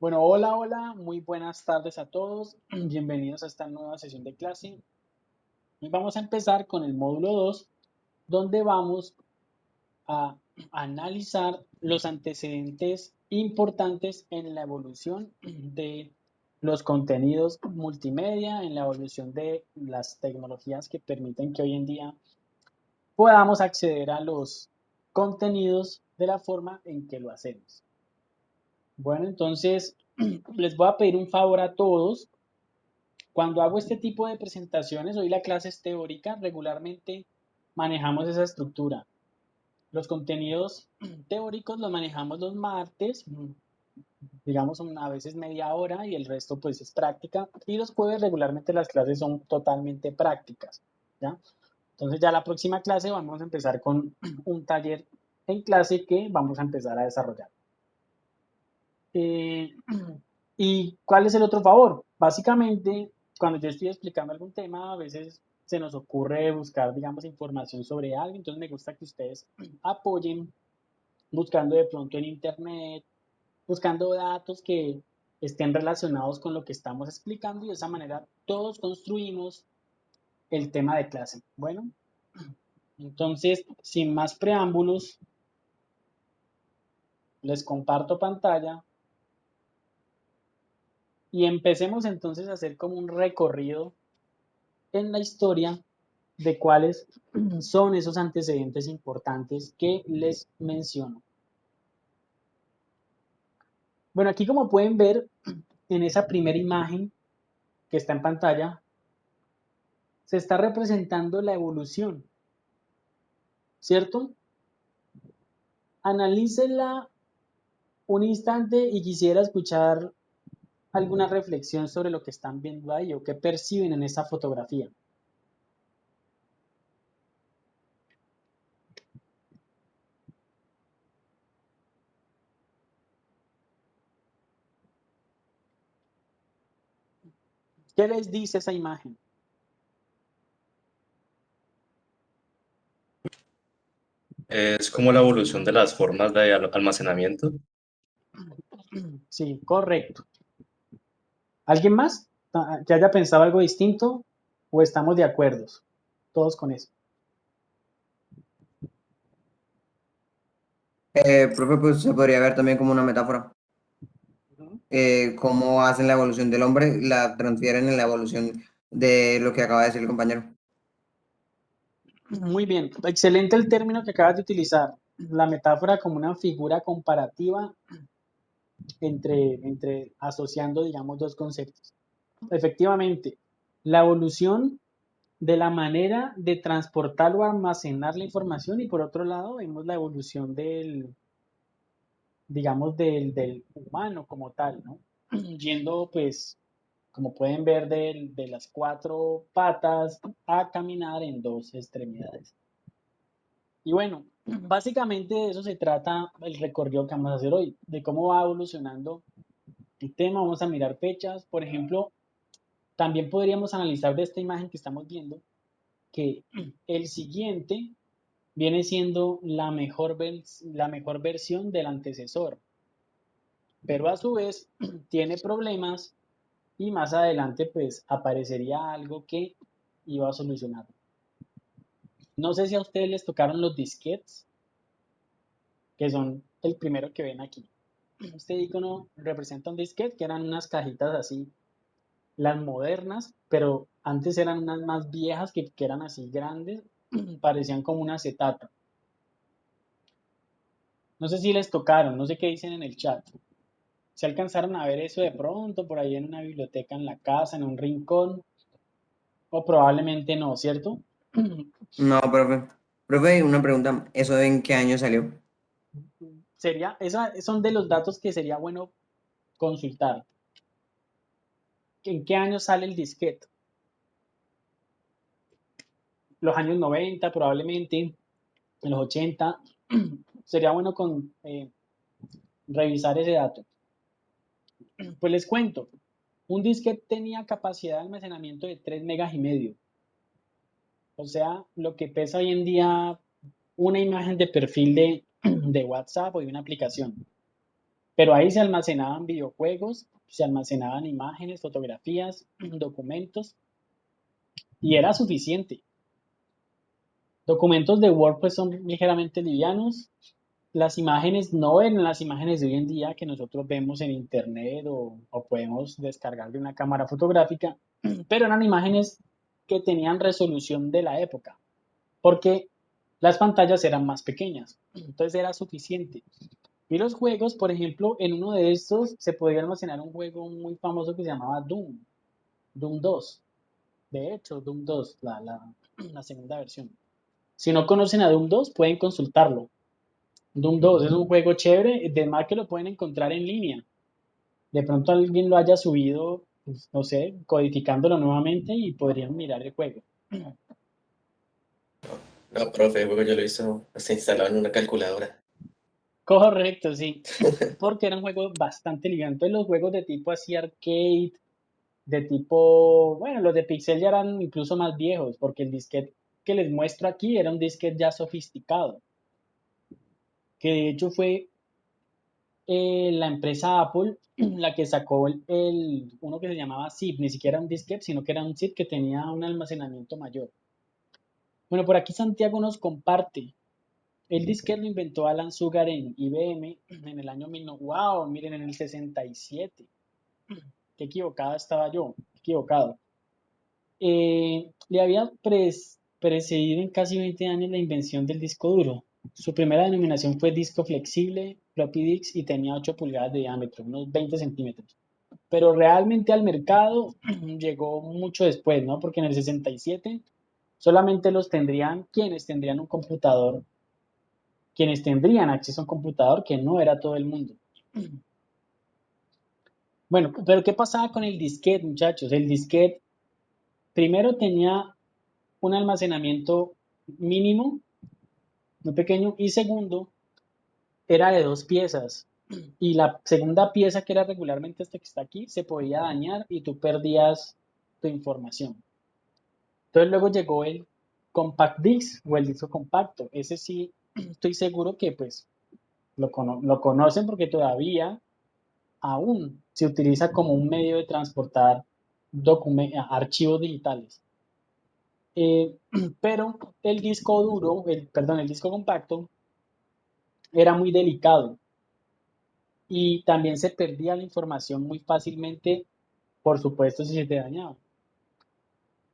Bueno, hola, hola, muy buenas tardes a todos. Bienvenidos a esta nueva sesión de clase. Hoy vamos a empezar con el módulo 2, donde vamos a analizar los antecedentes importantes en la evolución de los contenidos multimedia, en la evolución de las tecnologías que permiten que hoy en día podamos acceder a los contenidos de la forma en que lo hacemos. Bueno, entonces les voy a pedir un favor a todos. Cuando hago este tipo de presentaciones, hoy la clase es teórica, regularmente manejamos esa estructura. Los contenidos teóricos los manejamos los martes, digamos a veces media hora y el resto pues es práctica. Y los jueves regularmente las clases son totalmente prácticas, ¿ya? Entonces ya la próxima clase vamos a empezar con un taller en clase que vamos a empezar a desarrollar. Eh, ¿Y cuál es el otro favor? Básicamente, cuando yo estoy explicando algún tema, a veces se nos ocurre buscar, digamos, información sobre algo, entonces me gusta que ustedes apoyen buscando de pronto en internet, buscando datos que estén relacionados con lo que estamos explicando y de esa manera todos construimos el tema de clase. Bueno, entonces, sin más preámbulos, les comparto pantalla y empecemos entonces a hacer como un recorrido en la historia de cuáles son esos antecedentes importantes que les menciono. Bueno, aquí como pueden ver en esa primera imagen que está en pantalla, se está representando la evolución, ¿cierto? Analícenla un instante y quisiera escuchar alguna reflexión sobre lo que están viendo ahí o qué perciben en esa fotografía. ¿Qué les dice esa imagen? Es como la evolución de las formas de almacenamiento. Sí, correcto. ¿Alguien más que haya pensado algo distinto o estamos de acuerdo todos con eso? Profe, pues se podría ver también como una metáfora. Cómo hacen la evolución del hombre, la transfieren en la evolución de lo que acaba de decir el compañero. Muy bien, excelente el término que acabas de utilizar, la metáfora como una figura comparativa entre asociando, digamos, dos conceptos. Efectivamente, la evolución de la manera de transportar o almacenar la información y por otro lado vemos la evolución del, digamos, del humano como tal, ¿no? Yendo pues como pueden ver, de las cuatro patas a caminar en dos extremidades. Y bueno, básicamente de eso se trata el recorrido que vamos a hacer hoy, de cómo va evolucionando el tema. Vamos a mirar fechas, por ejemplo, también podríamos analizar de esta imagen que estamos viendo que el siguiente viene siendo la mejor versión del antecesor, pero a su vez tiene problemas y más adelante pues aparecería algo que iba a solucionar. No sé si a ustedes les tocaron los disquetes, que son el primero que ven aquí. Este icono representa un disquete, que eran unas cajitas así, las modernas, pero antes eran unas más viejas que eran así grandes, parecían como un acetato. No sé si les tocaron, no sé qué dicen en el chat. ¿Se alcanzaron a ver eso de pronto por ahí en una biblioteca en la casa, en un rincón? O probablemente no, ¿cierto? No, profe. Profe, una pregunta. ¿Eso en qué año salió? Son de los datos que sería bueno consultar. ¿En qué año sale el disquete? Los años 90 probablemente, en los 80. Sería bueno revisar ese dato. Pues les cuento, un disquete tenía capacidad de almacenamiento de 3 megas y medio. O sea, lo que pesa hoy en día una imagen de perfil de WhatsApp o de una aplicación. Pero ahí se almacenaban videojuegos, se almacenaban imágenes, fotografías, documentos, y era suficiente. Documentos de Word pues son ligeramente livianos. Las imágenes no eran las imágenes de hoy en día que nosotros vemos en internet o podemos descargar de una cámara fotográfica, pero eran imágenes que tenían resolución de la época, porque las pantallas eran más pequeñas, entonces era suficiente. Y los juegos, por ejemplo, en uno de estos se podía almacenar un juego muy famoso que se llamaba Doom, Doom 2. De hecho, Doom 2, la segunda versión. Si no conocen a Doom 2, pueden consultarlo. Doom 2 es un juego chévere, de más que lo pueden encontrar en línea. De pronto alguien lo haya subido, pues, no sé, codificándolo nuevamente y podrían mirar el juego. No, profe, el juego yo lo hizo hasta instalado en una calculadora. Correcto, sí. Porque era un juego bastante liviano. Entonces los juegos de tipo así arcade, de tipo, bueno, los de Pixel ya eran incluso más viejos, porque el disquete que les muestro aquí era un disquete ya sofisticado, que de hecho fue la empresa Apple la que sacó uno que se llamaba zip, ni siquiera un disquete, sino que era un zip que tenía un almacenamiento mayor. Bueno, por aquí Santiago nos comparte. El disquete lo inventó Alan Sugar en IBM en el año 19... ¡Wow! Miren, en el 67. Qué equivocada estaba yo, equivocado. Le había precedido en casi 20 años la invención del disco duro. Su primera denominación fue disco flexible, floppy disk, y tenía 8 pulgadas de diámetro, unos 20 centímetros. Pero realmente al mercado llegó mucho después, ¿no? Porque en el 67 solamente los tendrían quienes tendrían un computador, quienes tendrían acceso a un computador, que no era todo el mundo. Bueno, pero ¿qué pasaba con el disquete, muchachos? El disquete primero tenía un almacenamiento mínimo, muy pequeño, y segundo, era de 2 piezas. Y la segunda pieza, que era regularmente esta que está aquí, se podía dañar y tú perdías tu información. Entonces luego llegó el compact disc o el disco compacto. Ese sí, estoy seguro que pues lo conocen porque todavía aún se utiliza como un medio de transportar archivos digitales. Pero el disco duro, perdón, el disco compacto era muy delicado y también se perdía la información muy fácilmente, por supuesto, si se te dañaba.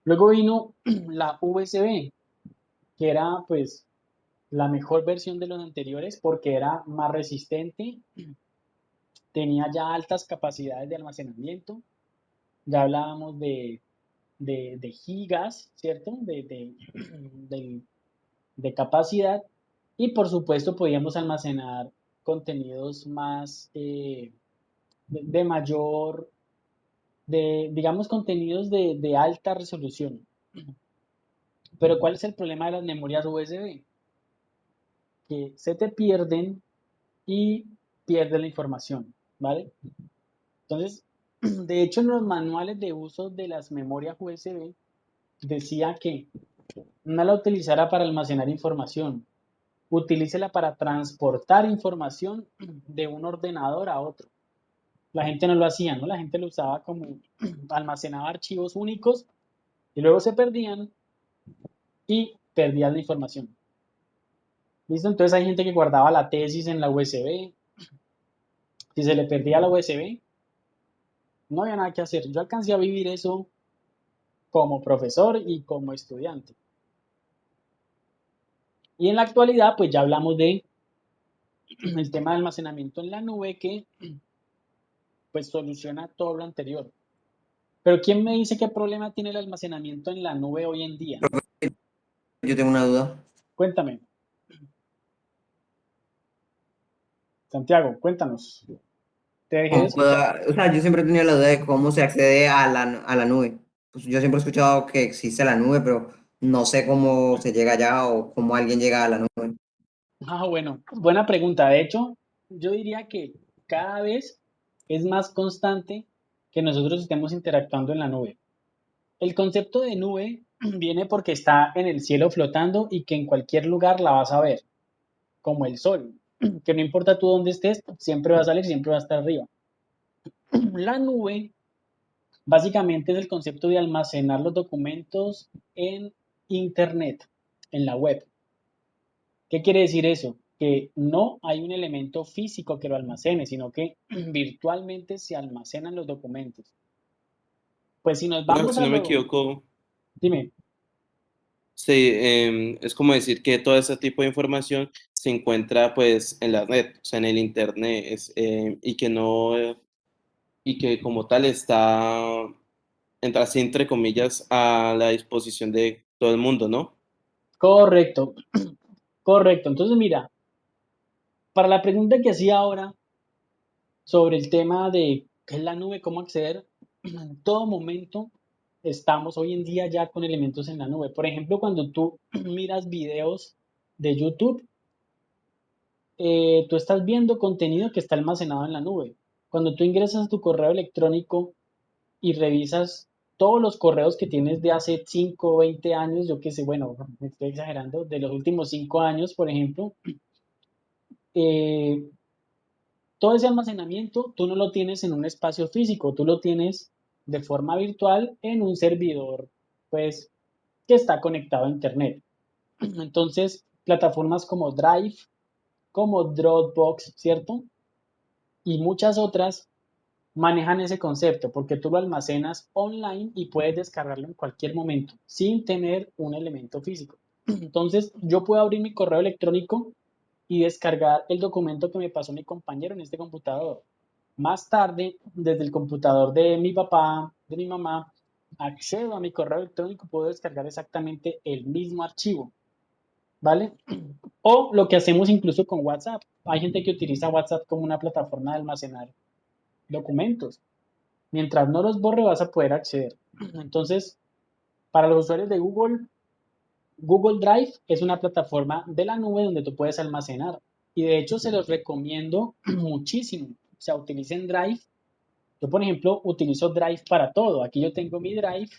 Luego vino la USB, que era pues la mejor versión de los anteriores porque era más resistente, tenía ya altas capacidades de almacenamiento, ya hablábamos de gigas, ¿cierto? De, de capacidad, y por supuesto podíamos almacenar contenidos más de mayor, digamos contenidos de alta resolución. Pero ¿cuál es el problema de las memorias USB? Que se te pierden y pierdes la información, ¿vale? Entonces, de hecho en los manuales de uso de las memorias USB decía que no la utilizara para almacenar información, utilícela para transportar información de un ordenador a otro. La gente no lo hacía, ¿no? La gente lo usaba como almacenaba archivos únicos y luego se perdían y perdían la información. ¿Listo? Entonces hay gente que guardaba la tesis en la USB. Si se le perdía la USB, no había nada que hacer. Yo alcancé a vivir eso como profesor y como estudiante. Y en la actualidad, pues ya hablamos de el tema de almacenamiento en la nube que pues soluciona todo lo anterior. Pero ¿quién me dice qué problema tiene el almacenamiento en la nube hoy en día? Yo tengo una duda. Cuéntame, Santiago, cuéntanos. Te dejé de ¿Cómo puedo, escuchar. o sea, yo siempre he tenido la duda de cómo se accede a la nube. Pues yo siempre he escuchado que existe la nube, pero no sé cómo se llega allá o cómo alguien llega a la nube. Bueno, buena pregunta. De hecho, yo diría que cada vez es más constante que nosotros estemos interactuando en la nube. El concepto de nube viene porque está en el cielo flotando y que en cualquier lugar la vas a ver, como el sol. que no importa tú dónde estés, siempre va a salir, siempre va a estar arriba. La nube básicamente es el concepto de almacenar los documentos en Internet, en la web. ¿Qué quiere decir eso? Que no hay un elemento físico que lo almacene, sino que virtualmente se almacenan los documentos. Pues si nos No, vamos si a no me lo... equivoco, Dime. sí, es como decir que todo ese tipo de información se encuentra pues en la red, o sea, en el internet, y que no, y que como tal está, entra así entre comillas a la disposición de todo el mundo, ¿no? Correcto, correcto. Entonces, mira, para la pregunta que hacía ahora sobre el tema de qué es la nube, cómo acceder, en todo momento estamos hoy en día ya con elementos en la nube. Por ejemplo, cuando tú miras videos de YouTube, tú estás viendo contenido que está almacenado en la nube. Cuando tú ingresas a tu correo electrónico y revisas todos los correos que tienes de hace 5 o 20 años, yo qué sé, bueno, me estoy exagerando, de los últimos 5 años, por ejemplo, eh, todo ese almacenamiento tú no lo tienes en un espacio físico, tú lo tienes de forma virtual en un servidor, pues, que está conectado a Internet. Entonces, plataformas como Drive, como Dropbox, ¿cierto? Y muchas otras manejan ese concepto porque tú lo almacenas online y puedes descargarlo en cualquier momento sin tener un elemento físico. Entonces, yo puedo abrir mi correo electrónico y descargar el documento que me pasó mi compañero en este computador. Más tarde, desde el computador de mi papá, de mi mamá, accedo a mi correo electrónico, puedo descargar exactamente el mismo archivo, ¿vale? O lo que hacemos incluso con WhatsApp. Hay gente que utiliza WhatsApp como una plataforma de almacenar documentos. Mientras no los borre, vas a poder acceder. Entonces, para los usuarios de Google, Google Drive es una plataforma de la nube donde tú puedes almacenar. Y de hecho, se los recomiendo muchísimo. O sea, utilicen Drive. Yo, por ejemplo, utilizo Drive para todo. Aquí yo tengo mi Drive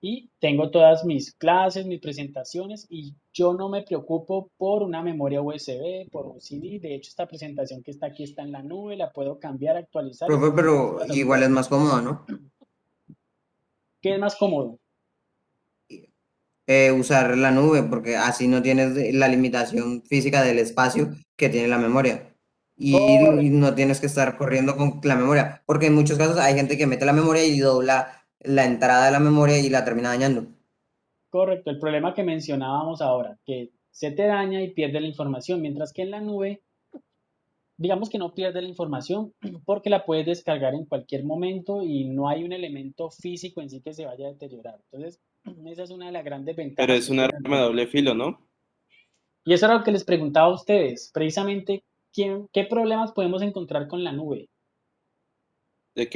y tengo todas mis clases, mis presentaciones y yo no me preocupo por una memoria USB, por un CD. De hecho, esta presentación que está aquí está en la nube, la puedo cambiar, actualizar y Profe, cuando pero quiera lo igual es puedo. más cómodo, ¿no? ¿Qué es más cómodo? Usar la nube, porque así no tienes la limitación física del espacio que tiene la memoria. Y Correcto, no tienes que estar corriendo con la memoria, porque en muchos casos hay gente que mete la memoria y dobla la entrada de la memoria y la termina dañando. correcto. El problema que mencionábamos ahora, que se te daña y pierde la información, mientras que en la nube, digamos que no pierde la información porque la puedes descargar en cualquier momento y no hay un elemento físico en sí que se vaya a deteriorar. Entonces, esa es una de las grandes Pero ventajas es que un tiene la arma de nube. doble filo, ¿no? Y eso era lo que les preguntaba a ustedes, precisamente, ¿qué problemas podemos encontrar con la nube? De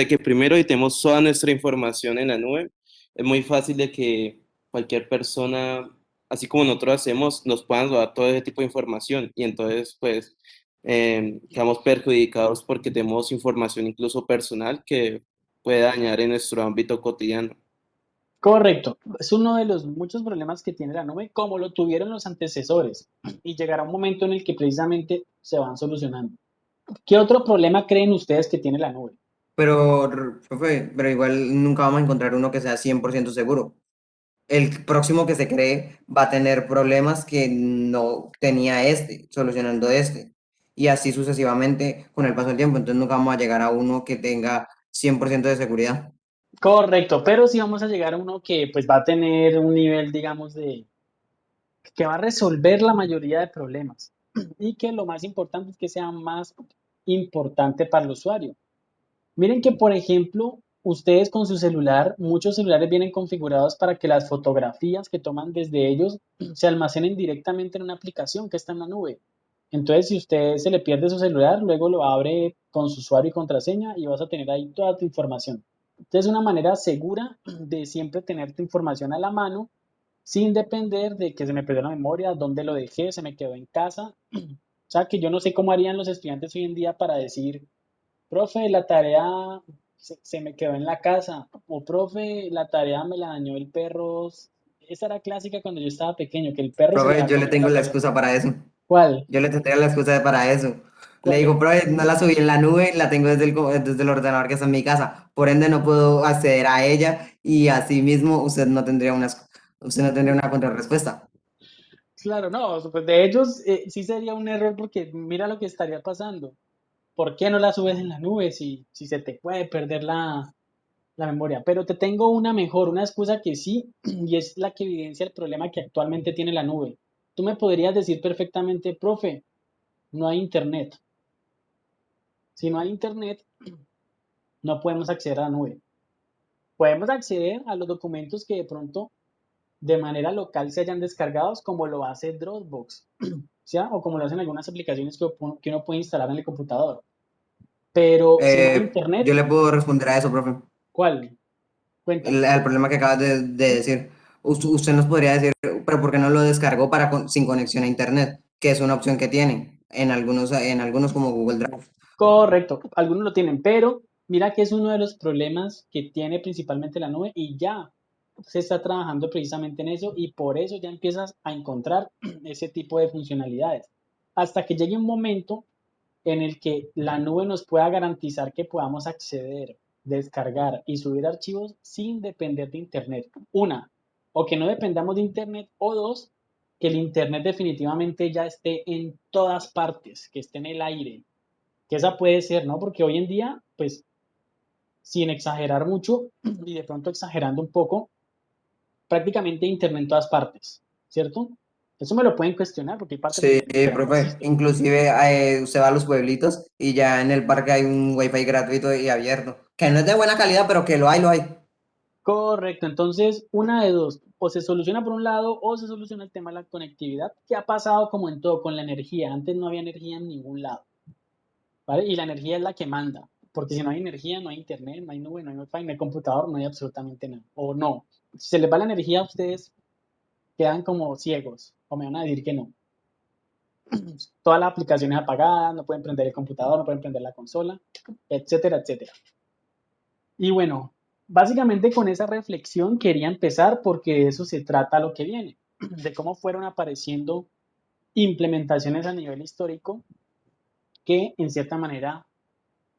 que primero editemos toda nuestra información en la nube, es muy fácil de que cualquier persona, así como nosotros hacemos, nos puedan robar todo ese tipo de información y entonces pues quedamos perjudicados porque tenemos información incluso personal que puede dañar en nuestro ámbito cotidiano. Correcto, es uno de los muchos problemas que tiene la nube, como lo tuvieron los antecesores, y llegará un momento en el que precisamente se van solucionando. ¿Qué otro problema creen ustedes que tiene la nube? Pero, profe, pero igual nunca vamos a encontrar uno que sea 100% seguro. El próximo que se cree va a tener problemas que no tenía este, solucionando este. Y así sucesivamente con el paso del tiempo. Entonces nunca vamos a llegar a uno que tenga 100% de seguridad. Correcto, pero sí vamos a llegar a uno que pues va a tener un nivel, digamos, de que va a resolver la mayoría de problemas y que lo más importante es que sea más importante para el usuario. Miren que, por ejemplo, ustedes con su celular, muchos celulares vienen configurados para que las fotografías que toman desde ellos se almacenen directamente en una aplicación que está en la nube. Entonces, si usted se le pierde su celular, luego lo abre con su usuario y contraseña y vas a tener ahí toda tu información. Entonces, es una manera segura de siempre tener tu información a la mano sin depender de que se me perdió la memoria, dónde lo dejé, se me quedó en casa. O sea, que yo no sé cómo harían los estudiantes hoy en día para decir, profe, la tarea se me quedó en la casa. O profe, la tarea me la dañó el perro. Esa era clásica cuando yo estaba pequeño, que el perro se le Profe, había yo le comido tengo la la tarea. excusa para eso. ¿Cuál? Yo le tendría la excusa para eso. Le ¿Cuál digo, es? profe, no la subí en la nube, la tengo desde el ordenador que está en mi casa. Por ende, no puedo acceder a ella y así mismo usted no tendría una contrarrespuesta. Claro, no, pues de ellos sí sería un error porque mira lo que estaría pasando. ¿Por qué no la subes en la nube si se te puede perder la memoria? Pero te tengo una mejor, una excusa que sí, y es la que evidencia el problema que actualmente tiene la nube. Tú me podrías decir perfectamente, profe, no hay internet. Si no hay internet, no podemos acceder a la nube. Podemos acceder a los documentos que de pronto de manera local se hayan descargados, como lo hace Dropbox, ¿sí? O como lo hacen algunas aplicaciones que uno puede instalar en el computador. Pero si no hay Yo internet, le puedo responder a eso, profe. ¿cuál? Cuéntame. Al problema que acabas de decir. Usted nos podría decir, pero ¿por qué no lo descargó sin conexión a internet? Que es una opción que tiene en algunos como Google Drive. Correcto, algunos lo tienen, pero mira que es uno de los problemas que tiene principalmente la nube y ya se está trabajando precisamente en eso y por eso ya empiezas a encontrar ese tipo de funcionalidades. Hasta que llegue un momento en el que la nube nos pueda garantizar que podamos acceder, descargar y subir archivos sin depender de Internet. Una, o que no dependamos de Internet, o dos, que el Internet definitivamente ya esté en todas partes, que esté en el aire, que esa puede ser, ¿no? Porque hoy en día, pues, sin exagerar mucho y de pronto exagerando un poco, prácticamente Internet en todas partes, ¿cierto? Eso me lo pueden cuestionar porque hay partes donde Sí, el Internet no profe. existe. Inclusive usted va a los pueblitos y ya en el parque hay un wifi gratuito y abierto. Que no es de buena calidad, pero que lo hay, lo hay. Correcto, entonces una de dos, o se soluciona por un lado o se soluciona el tema de la conectividad, que ha pasado como en todo con la energía. Antes no había energía en ningún lado, ¿vale? Y la energía es la que manda, porque si no hay energía, no hay internet, no hay nube, no hay wifi, no hay computador, no hay absolutamente nada. O no, si se les va la energía, ustedes quedan como ciegos, o me van a decir que no. Todas las aplicaciones apagadas, no pueden prender el computador, no pueden prender la consola, etcétera, etcétera. Y bueno, básicamente con esa reflexión quería empezar porque de eso se trata lo que viene, de cómo fueron apareciendo implementaciones a nivel histórico que en cierta manera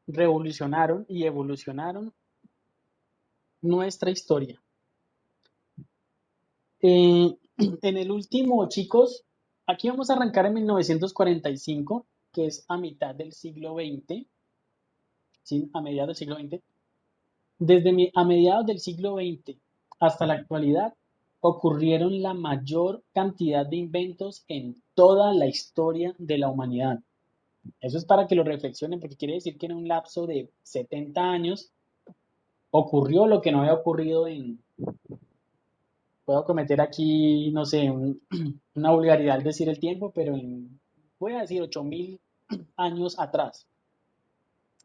revolucionaron y evolucionaron nuestra historia. En el último, chicos, aquí vamos a arrancar en 1945, que es a mitad del siglo XX, ¿sí? A mediados del siglo XX. A mediados del siglo XX hasta la actualidad ocurrieron la mayor cantidad de inventos en toda la historia de la humanidad. Eso es para que lo reflexionen, porque quiere decir que en un lapso de 70 años ocurrió lo que no había ocurrido puedo cometer aquí, no sé, una vulgaridad al decir el tiempo, pero voy a decir 8000 años atrás,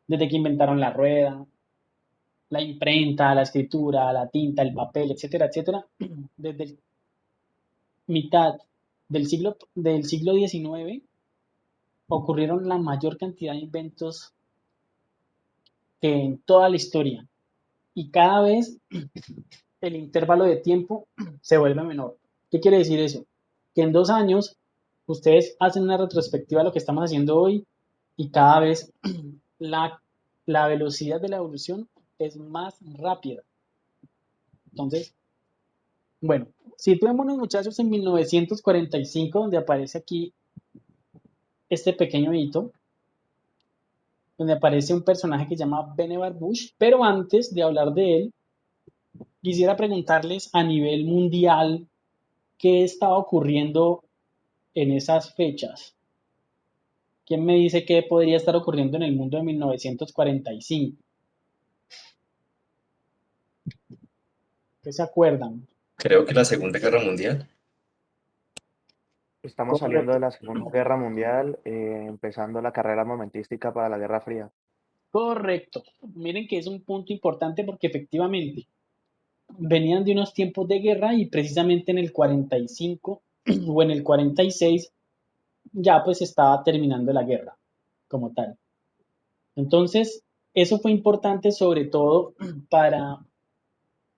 desde que inventaron la rueda, la imprenta, la escritura, la tinta, el papel, etcétera, etcétera, desde mitad del siglo XIX ocurrieron la mayor cantidad de inventos que en toda la historia y cada vez el intervalo de tiempo se vuelve menor. ¿Qué quiere decir eso? Que en 2 años ustedes hacen una retrospectiva de lo que estamos haciendo hoy y cada vez la, la velocidad de la evolución es más rápida. Entonces, bueno, situémonos muchachos en 1945, donde aparece aquí este pequeño hito, donde aparece un personaje que se llama Vannevar Bush, pero antes de hablar de él, quisiera preguntarles a nivel mundial qué estaba ocurriendo en esas fechas. ¿Quién me dice qué podría estar ocurriendo en el mundo de 1945? ¿Qué se acuerdan? Creo que la Segunda Guerra Mundial. Estamos saliendo de Correcto, la Segunda Guerra Mundial, empezando la carrera armamentística para la Guerra Fría. correcto. Miren que es un punto importante porque efectivamente venían de unos tiempos de guerra y precisamente en el 45 o en el 46 ya pues estaba terminando la guerra como tal. Entonces, eso fue importante sobre todo para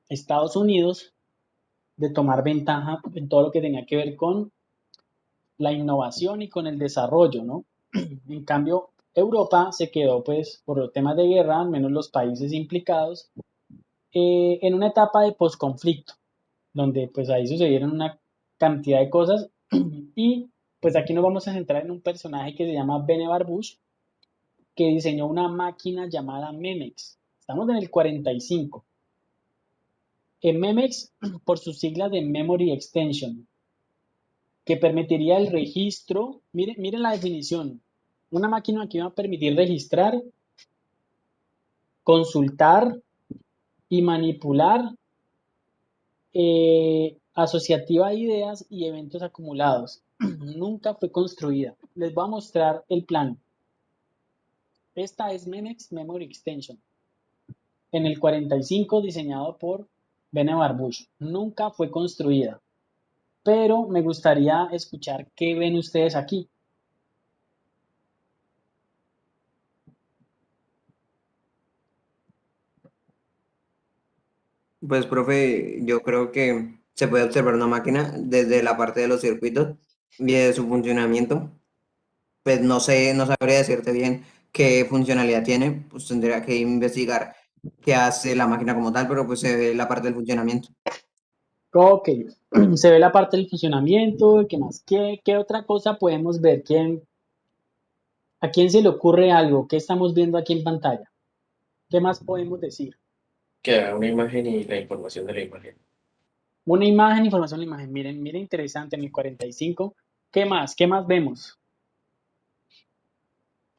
Estados Unidos de tomar ventaja en todo lo que tenía que ver con la innovación y con el desarrollo, ¿no? En cambio, Europa se quedó, pues, por los temas de guerra, al menos los países implicados, en una etapa de posconflicto, donde pues ahí sucedieron una cantidad de cosas y pues aquí nos vamos a centrar en un personaje que se llama Bene Barbush, que diseñó una máquina llamada Memex. Estamos en el 45. En Memex, por sus siglas de Memory Extension, que permitiría el registro, miren la definición, una máquina que iba a permitir registrar, consultar y manipular asociativa de ideas y eventos acumulados. Nunca fue construida. Les voy a mostrar el plano. Esta es Memex Memory Extension. En el 45, diseñado por Bene Barbush. Nunca fue construida. Pero me gustaría escuchar qué ven ustedes aquí. Pues, profe, yo creo que se puede observar una máquina desde la parte de los circuitos y de su funcionamiento. Pues no sé, no sabría decirte bien qué funcionalidad tiene, pues tendría que investigar qué hace la máquina como tal, pero pues se ve la parte del funcionamiento. Ok, se ve la parte del funcionamiento, ¿qué más? ¿Qué otra cosa podemos ver? ¿A quién se le ocurre algo? ¿Qué estamos viendo aquí en pantalla? ¿Qué más podemos decir? Que haga una imagen y la información de la imagen. Una imagen, información, la imagen. Miren, miren, interesante en el 45. ¿Qué más? ¿Qué más vemos?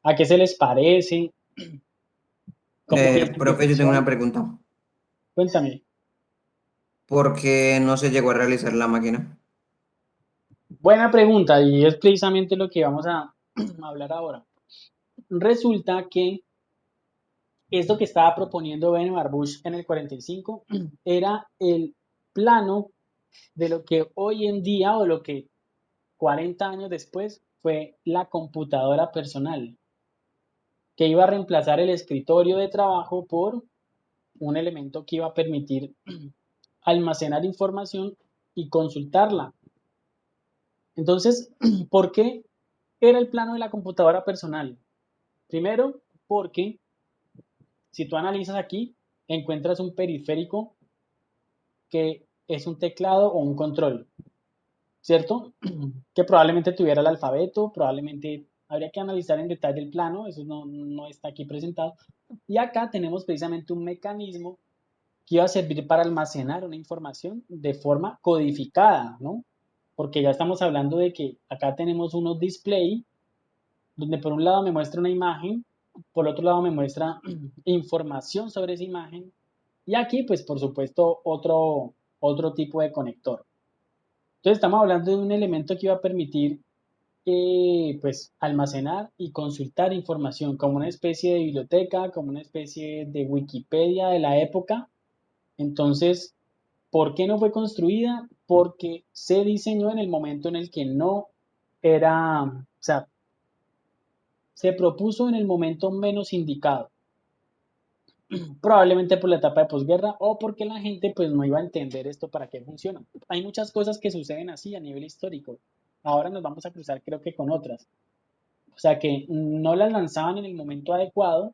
¿A qué se les parece? ¿Cómo piensan que Profe, yo tengo una funciona? pregunta. Cuéntame. ¿Por qué no se llegó a realizar la máquina? Buena pregunta y es precisamente lo que vamos a hablar ahora. Resulta que esto que estaba proponiendo Ben Barbush en el 45 era el plano de lo que hoy en día o lo que 40 años después fue la computadora personal, que iba a reemplazar el escritorio de trabajo por un elemento que iba a permitir almacenar información y consultarla. Entonces, ¿por qué era el plano de la computadora personal? Primero, porque si tú analizas aquí, encuentras un periférico que es un teclado o un control, ¿cierto? Que probablemente tuviera el alfabeto, probablemente habría que analizar en detalle el plano, eso no está aquí presentado. Y acá tenemos precisamente un mecanismo que iba a servir para almacenar una información de forma codificada, ¿no? Porque ya estamos hablando de que acá tenemos unos display, donde por un lado me muestra una imagen, por otro lado me muestra información sobre esa imagen, y aquí, pues, por supuesto, otro tipo de conector. Entonces, estamos hablando de un elemento que iba a permitir, pues, almacenar y consultar información, como una especie de biblioteca, como una especie de Wikipedia de la época. Entonces, ¿por qué no fue construida? Porque se diseñó en el momento en el que no era, o sea, se propuso en el momento menos indicado, probablemente por la etapa de posguerra o porque la gente pues no iba a entender esto para qué funciona. Hay muchas cosas que suceden así a nivel histórico. Ahora nos vamos a cruzar creo que con otras. O sea que no las lanzaban en el momento adecuado,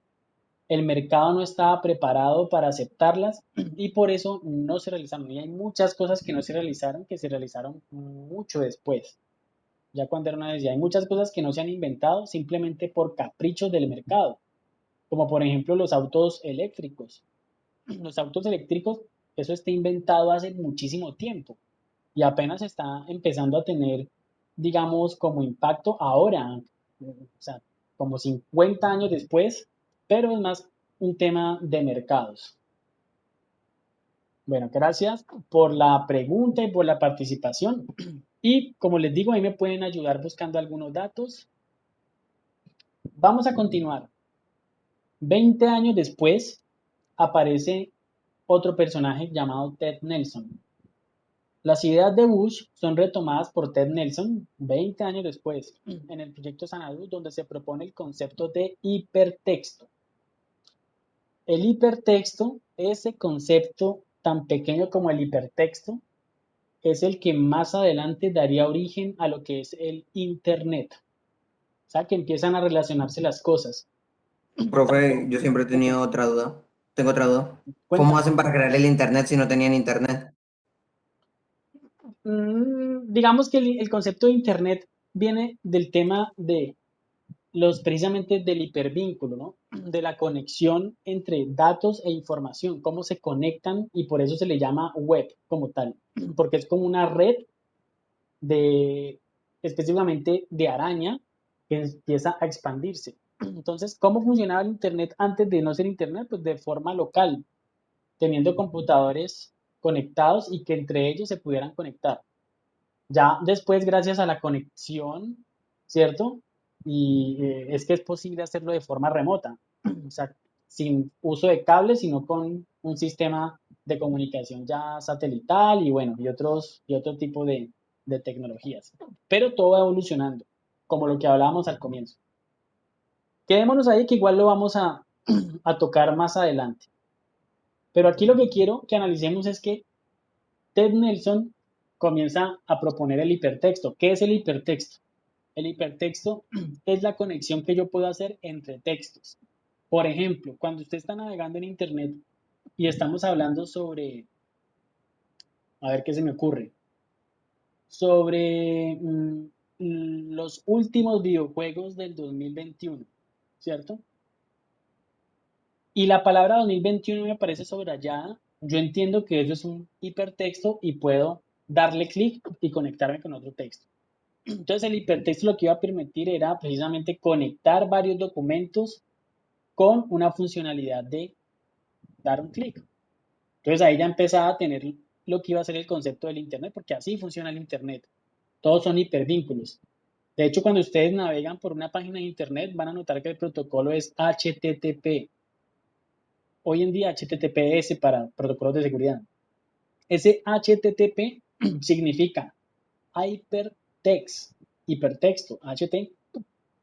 el mercado no estaba preparado para aceptarlas y por eso no se realizaron. Y hay muchas cosas que no se realizaron, que se realizaron mucho después. Ya cuando era una vez, ya hay muchas cosas que no se han inventado simplemente por caprichos del mercado, como por ejemplo los autos eléctricos. Los autos eléctricos, eso está inventado hace muchísimo tiempo y apenas está empezando a tener, digamos, como impacto ahora, o sea, como 50 años después, pero es más un tema de mercados. Bueno, gracias por la pregunta y por la participación. Y como les digo, ahí me pueden ayudar buscando algunos datos. Vamos a continuar. 20 años después aparece otro personaje llamado Ted Nelson. Las ideas de Bush son retomadas por Ted Nelson 20 años después en el proyecto Xanadu, donde se propone el concepto de hipertexto. El hipertexto, ese concepto tan pequeño como el hipertexto, es el que más adelante daría origen a lo que es el Internet. O sea, que empiezan a relacionarse las cosas. Profe, Tanto, yo siempre he tenido otra duda. Tengo otra duda. ¿Cómo cuéntame. hacen para crear el internet si no tenían internet? Digamos que el concepto de Internet viene del tema de precisamente del hipervínculo, ¿no? De la conexión entre datos e información, cómo se conectan y por eso se le llama web como tal, porque es como una red de, específicamente de araña que empieza a expandirse. Entonces, ¿cómo funcionaba el Internet antes de no ser Internet? Pues de forma local, teniendo computadores conectados y que entre ellos se pudieran conectar. Ya después, gracias a la conexión, ¿cierto? Y es que es posible hacerlo de forma remota, o sea, sin uso de cables, sino con un sistema de comunicación ya satelital y bueno, y otro tipo de tecnologías. Pero todo va evolucionando, como lo que hablábamos al comienzo. Quedémonos ahí que igual lo vamos a tocar más adelante. Pero aquí lo que quiero que analicemos es que Ted Nelson comienza a proponer el hipertexto. ¿Qué es el hipertexto? El hipertexto es la conexión que yo puedo hacer entre textos. Por ejemplo, cuando usted está navegando en Internet y estamos hablando sobre, a ver qué se me ocurre, sobre los últimos videojuegos del 2021, ¿cierto? Y la palabra 2021 me parece subrayada, yo entiendo que eso es un hipertexto y puedo darle clic y conectarme con otro texto. Entonces el hipertexto lo que iba a permitir era precisamente conectar varios documentos con una funcionalidad de dar un clic. Entonces ahí ya empezaba a tener lo que iba a ser el concepto del Internet, porque así funciona el Internet. Todos son hipervínculos. De hecho, cuando ustedes navegan por una página de Internet, van a notar que el protocolo es HTTP. Hoy en día HTTPS para protocolos de seguridad. Ese HTTP significa Hypertext, hipertexto,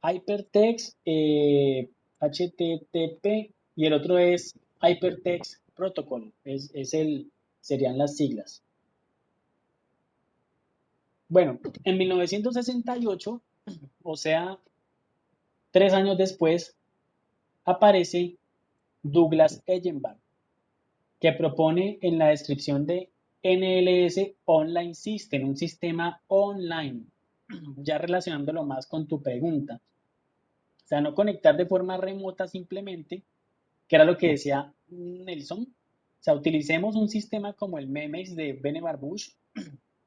Hypertext, HTTP, y el otro es Hypertext Protocol, serían las siglas. Bueno, en 1968, o sea, 3 años después, aparece Douglas Ellenberg, que propone en la descripción de NLS Online System, un sistema online, ya relacionándolo más con tu pregunta. O sea, no conectar de forma remota simplemente, que era lo que decía Nelson. O sea, utilicemos un sistema como el Memex de Vannevar Bush,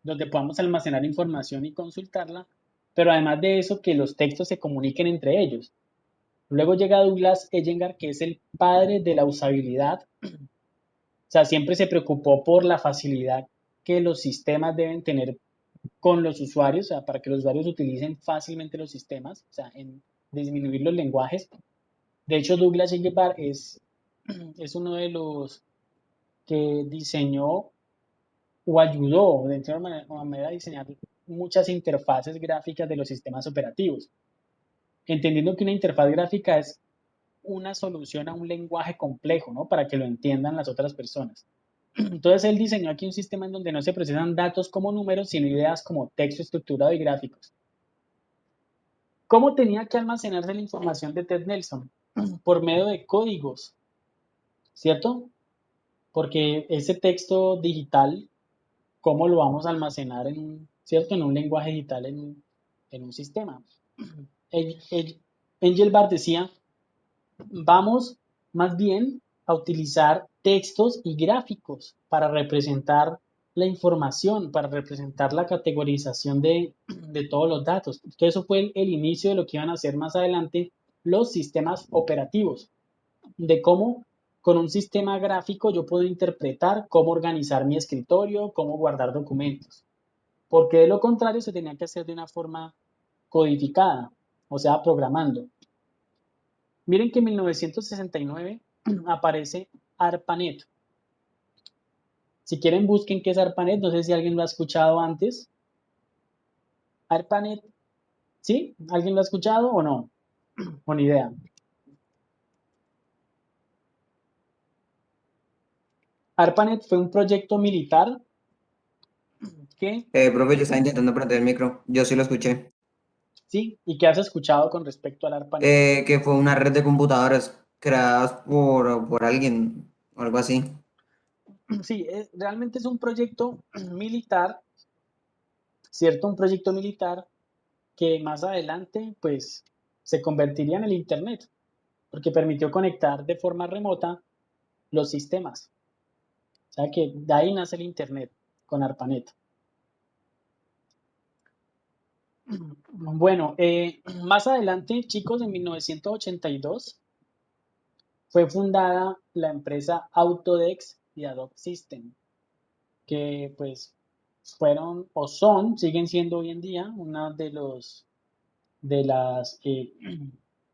donde podamos almacenar información y consultarla, pero además de eso, que los textos se comuniquen entre ellos. Luego llega Douglas Ellenberg, que es el padre de la usabilidad. O sea, siempre se preocupó por la facilidad que los sistemas deben tener con los usuarios, o sea, para que los usuarios utilicen fácilmente los sistemas, o sea, en disminuir los lenguajes. De hecho, Douglas Ellenberg es uno de los que diseñó o ayudó de alguna manera a diseñar muchas interfaces gráficas de los sistemas operativos, entendiendo que una interfaz gráfica es una solución a un lenguaje complejo, ¿no? Para que lo entiendan las otras personas. Entonces él diseñó aquí un sistema en donde no se procesan datos como números, sino ideas como texto estructurado y gráficos. ¿Cómo tenía que almacenarse la información de Ted Nelson? Por medio de códigos, ¿cierto? Porque ese texto digital, ¿cómo lo vamos a almacenar ¿cierto? En un lenguaje digital, en un sistema? Engelbart decía, vamos más bien a utilizar textos y gráficos para representar la información, para representar la categorización de todos los datos. Entonces eso fue el inicio de lo que iban a hacer más adelante los sistemas operativos, de cómo con un sistema gráfico yo puedo interpretar cómo organizar mi escritorio, cómo guardar documentos, porque de lo contrario se tenía que hacer de una forma codificada, o sea, programando. Miren que en 1969 aparece ARPANET. Si quieren busquen qué es ARPANET, no sé si alguien lo ha escuchado antes. ARPANET, ¿sí? ¿Alguien lo ha escuchado o no? Con idea. ARPANET fue un proyecto militar ¿Qué? Profe, yo estaba intentando prender el micro. Yo sí lo escuché. Sí, ¿y qué has escuchado con respecto al ARPANET? Que fue una red de computadoras creadas por alguien o algo así. Sí, realmente es un proyecto militar, ¿cierto? Un proyecto militar que más adelante, pues, se convertiría en el Internet, porque permitió conectar de forma remota los sistemas. O sea que de ahí nace el Internet con ARPANET. Bueno, más adelante, chicos, en 1982 fue fundada la empresa Autodesk y Adobe System, que pues fueron o son, siguen siendo hoy en día una de las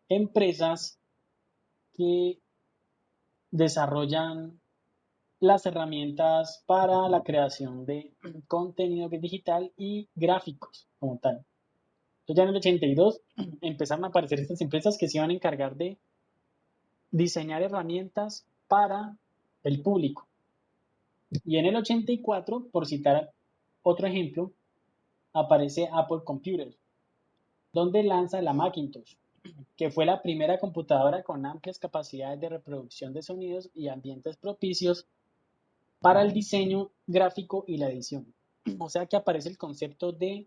empresas que desarrollan las herramientas para la creación de contenido digital y gráficos como tal. Entonces ya en el 82 empezaron a aparecer estas empresas que se iban a encargar de diseñar herramientas para el público. Y en el 84, por citar otro ejemplo, aparece Apple Computer, donde lanza la Macintosh, que fue la primera computadora con amplias capacidades de reproducción de sonidos y ambientes propicios para el diseño gráfico y la edición. O sea que aparece el concepto de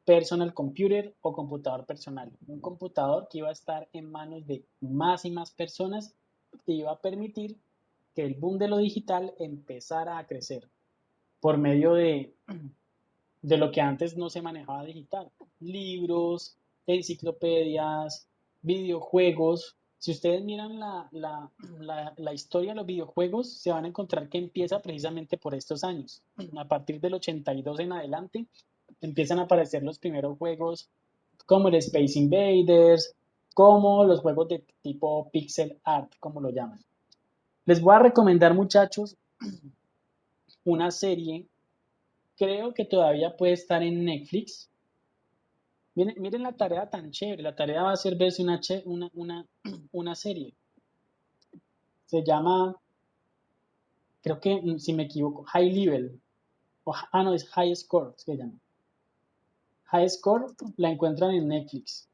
personal computer o computador personal. Un computador que iba a estar en manos de más y más personas y iba a permitir que el boom de lo digital empezara a crecer por medio de lo que antes no se manejaba digital. Libros, enciclopedias, videojuegos. Si ustedes miran la historia de los videojuegos, se van a encontrar que empieza precisamente por estos años. A partir del 82 en adelante, empiezan a aparecer los primeros juegos como el Space Invaders, como los juegos de tipo pixel art, como lo llaman. Les voy a recomendar, muchachos, una serie, creo que todavía puede estar en Netflix. Miren la tarea tan chévere. La tarea va a ser verse una serie. Se llama, creo que, si me equivoco, High Level. No, es High Score, se llama. High Score la encuentran en Netflix.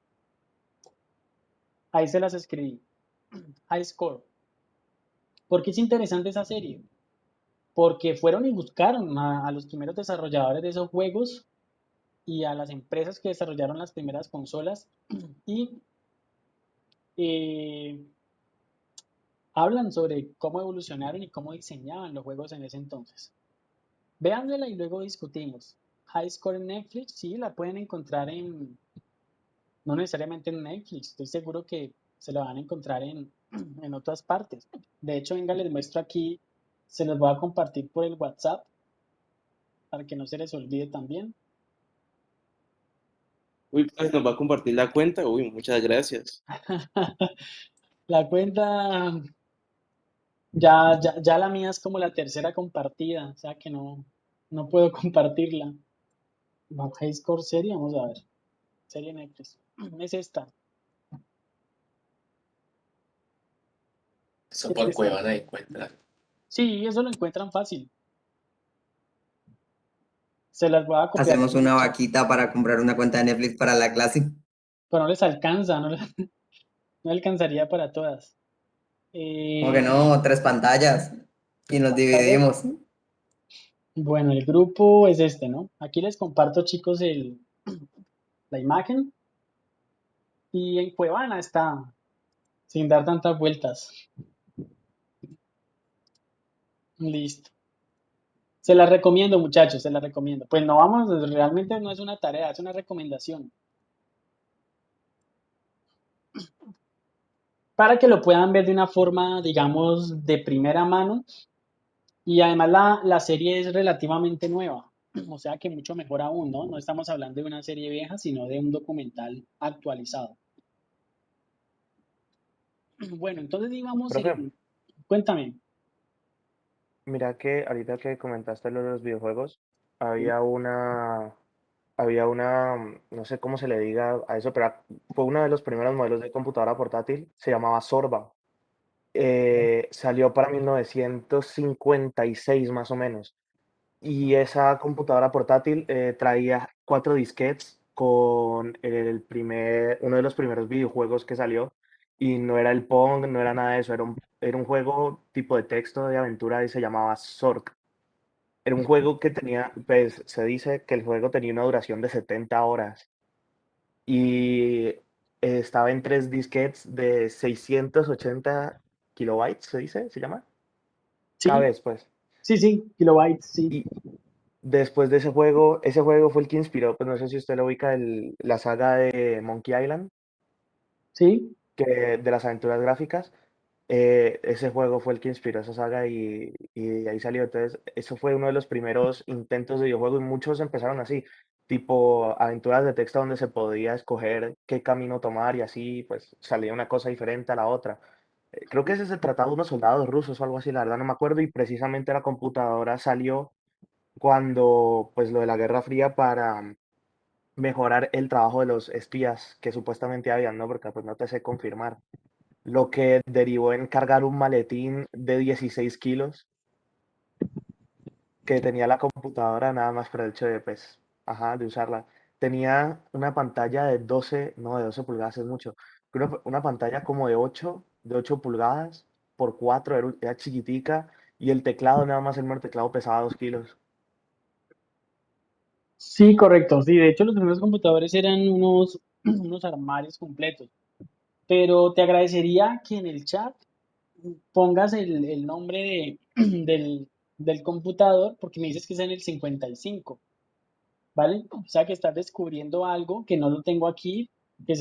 Ahí se las escribí. High Score. ¿Por qué es interesante esa serie? Porque fueron y buscaron a los primeros desarrolladores de esos juegos y a las empresas que desarrollaron las primeras consolas y eh, hablan sobre cómo evolucionaron y cómo diseñaban los juegos en ese entonces. Véanla y luego discutimos. High Score en Netflix, sí, la pueden encontrar no necesariamente en Netflix, estoy seguro que se la van a encontrar en otras partes. De hecho, venga, les muestro aquí, se los voy a compartir por el WhatsApp para que no se les olvide también. Uy, pues nos va a compartir la cuenta. Uy, muchas gracias. La cuenta, ya la mía es como la tercera compartida, o sea que no puedo compartirla. High Score serie, vamos a ver. Serie Netflix. Es esta. Eso Es por esta. Cuevana encuentra. Sí, eso lo encuentran fácil. Se las voy a copiar Hacemos aquí en una el chat. vaquita para comprar una cuenta de Netflix para la clase. Pero no les alcanza, no alcanzaría para todas. Como que Eh, no, 3 pantallas. Y nos ¿Pantallas? dividimos. Bueno, el grupo es este, ¿no? Aquí les comparto, chicos, la imagen. Y en Cuevana está, sin dar tantas vueltas. Listo. Se la recomiendo, muchachos, se la recomiendo. Pues no vamos, realmente no es una tarea, es una recomendación. Para que lo puedan ver de una forma, digamos, de primera mano. Y además la serie es relativamente nueva. O sea que mucho mejor aún, ¿no? No estamos hablando de una serie vieja, sino de un documental actualizado. Bueno, entonces íbamos Profe, Cuéntame. mira que ahorita que comentaste lo de los videojuegos, ¿Sí? había una, no sé cómo se le diga a eso, pero fue uno de los primeros modelos de computadora portátil, se llamaba Sorba. Salió para 1956 más o menos. Y esa computadora portátil traía 4 disquetes con uno de los primeros videojuegos que salió. Y no era el Pong, no era nada de eso, era un juego tipo de texto de aventura y se llamaba Zork. Era un juego que tenía, pues se dice que el juego tenía una duración de 70 horas y estaba en 3 disquetes de 680 kilobytes, se dice, se llama, cada Sí, vez, pues. sí, sí, kilobytes, sí. Y después de ese juego fue el que inspiró, pues no sé si usted lo ubica, la saga de Monkey Island, Sí, de las aventuras gráficas. Ese juego fue el que inspiró esa saga y de ahí salió. Entonces, eso fue uno de los primeros intentos de videojuego y muchos empezaron así, tipo aventuras de texto donde se podía escoger qué camino tomar y así pues salía una cosa diferente a la otra. Creo que ese se trataba de unos soldados rusos o algo así, la verdad no me acuerdo, y precisamente la computadora salió cuando pues lo de la Guerra Fría para mejorar el trabajo de los espías que supuestamente habían, ¿no? Porque pues no te sé confirmar, lo que derivó en cargar un maletín de 16 kilos que tenía la computadora nada más por el hecho de, pues, ajá, de usarla. Tenía una pantalla de 12, no, de 12 pulgadas es mucho, una pantalla como de ocho pulgadas por 4 era chiquitica, y el teclado, nada más el mero teclado pesaba 2 kilos. sí, correcto. Sí, de hecho los primeros computadores eran unos armarios completos. Pero te agradecería que en el chat pongas el nombre del computador, porque me dices que es en el 55, ¿vale? O sea que estás descubriendo algo que no lo tengo aquí, que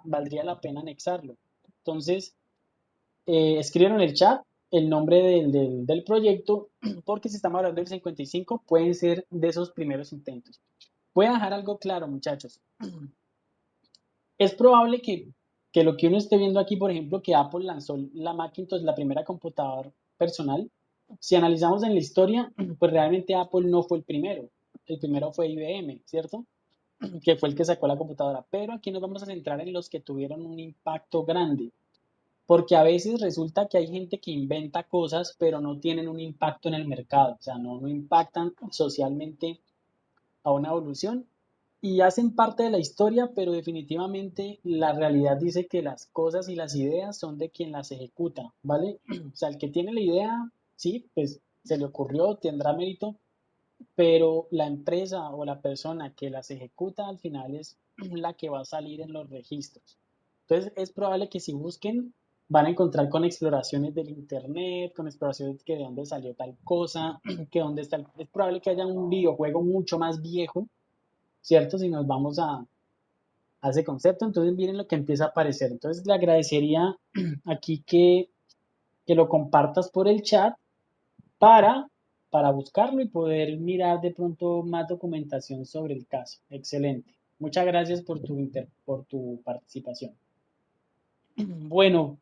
valdría la pena anexarlo. Entonces, escriban en el chat el nombre del proyecto, porque si estamos hablando del 55, pueden ser de esos primeros intentos. Voy a dejar algo claro, muchachos. Es probable que lo que uno esté viendo aquí, por ejemplo, que Apple lanzó la Macintosh, la primera computadora personal, si analizamos en la historia, pues realmente Apple no fue el primero. El primero fue IBM, ¿cierto? Que fue el que sacó la computadora. Pero aquí nos vamos a centrar en los que tuvieron un impacto grande. Porque a veces resulta que hay gente que inventa cosas, pero no tienen un impacto en el mercado. O sea, no impactan socialmente a una evolución y hacen parte de la historia, pero definitivamente la realidad dice que las cosas y las ideas son de quien las ejecuta, ¿vale? O sea, el que tiene la idea, sí, pues se le ocurrió, tendrá mérito, pero la empresa o la persona que las ejecuta al final es la que va a salir en los registros. Entonces, es probable que si busquen, van a encontrar con exploraciones del internet, con exploraciones que de dónde salió tal cosa, que dónde está. Es probable que haya un videojuego mucho más viejo, ¿cierto? Si nos vamos a ese concepto, entonces miren lo que empieza a aparecer. Entonces, le agradecería aquí que lo compartas por el chat para, para buscarlo y poder mirar de pronto más documentación sobre el caso. Excelente. Muchas gracias por tu participación. Bueno,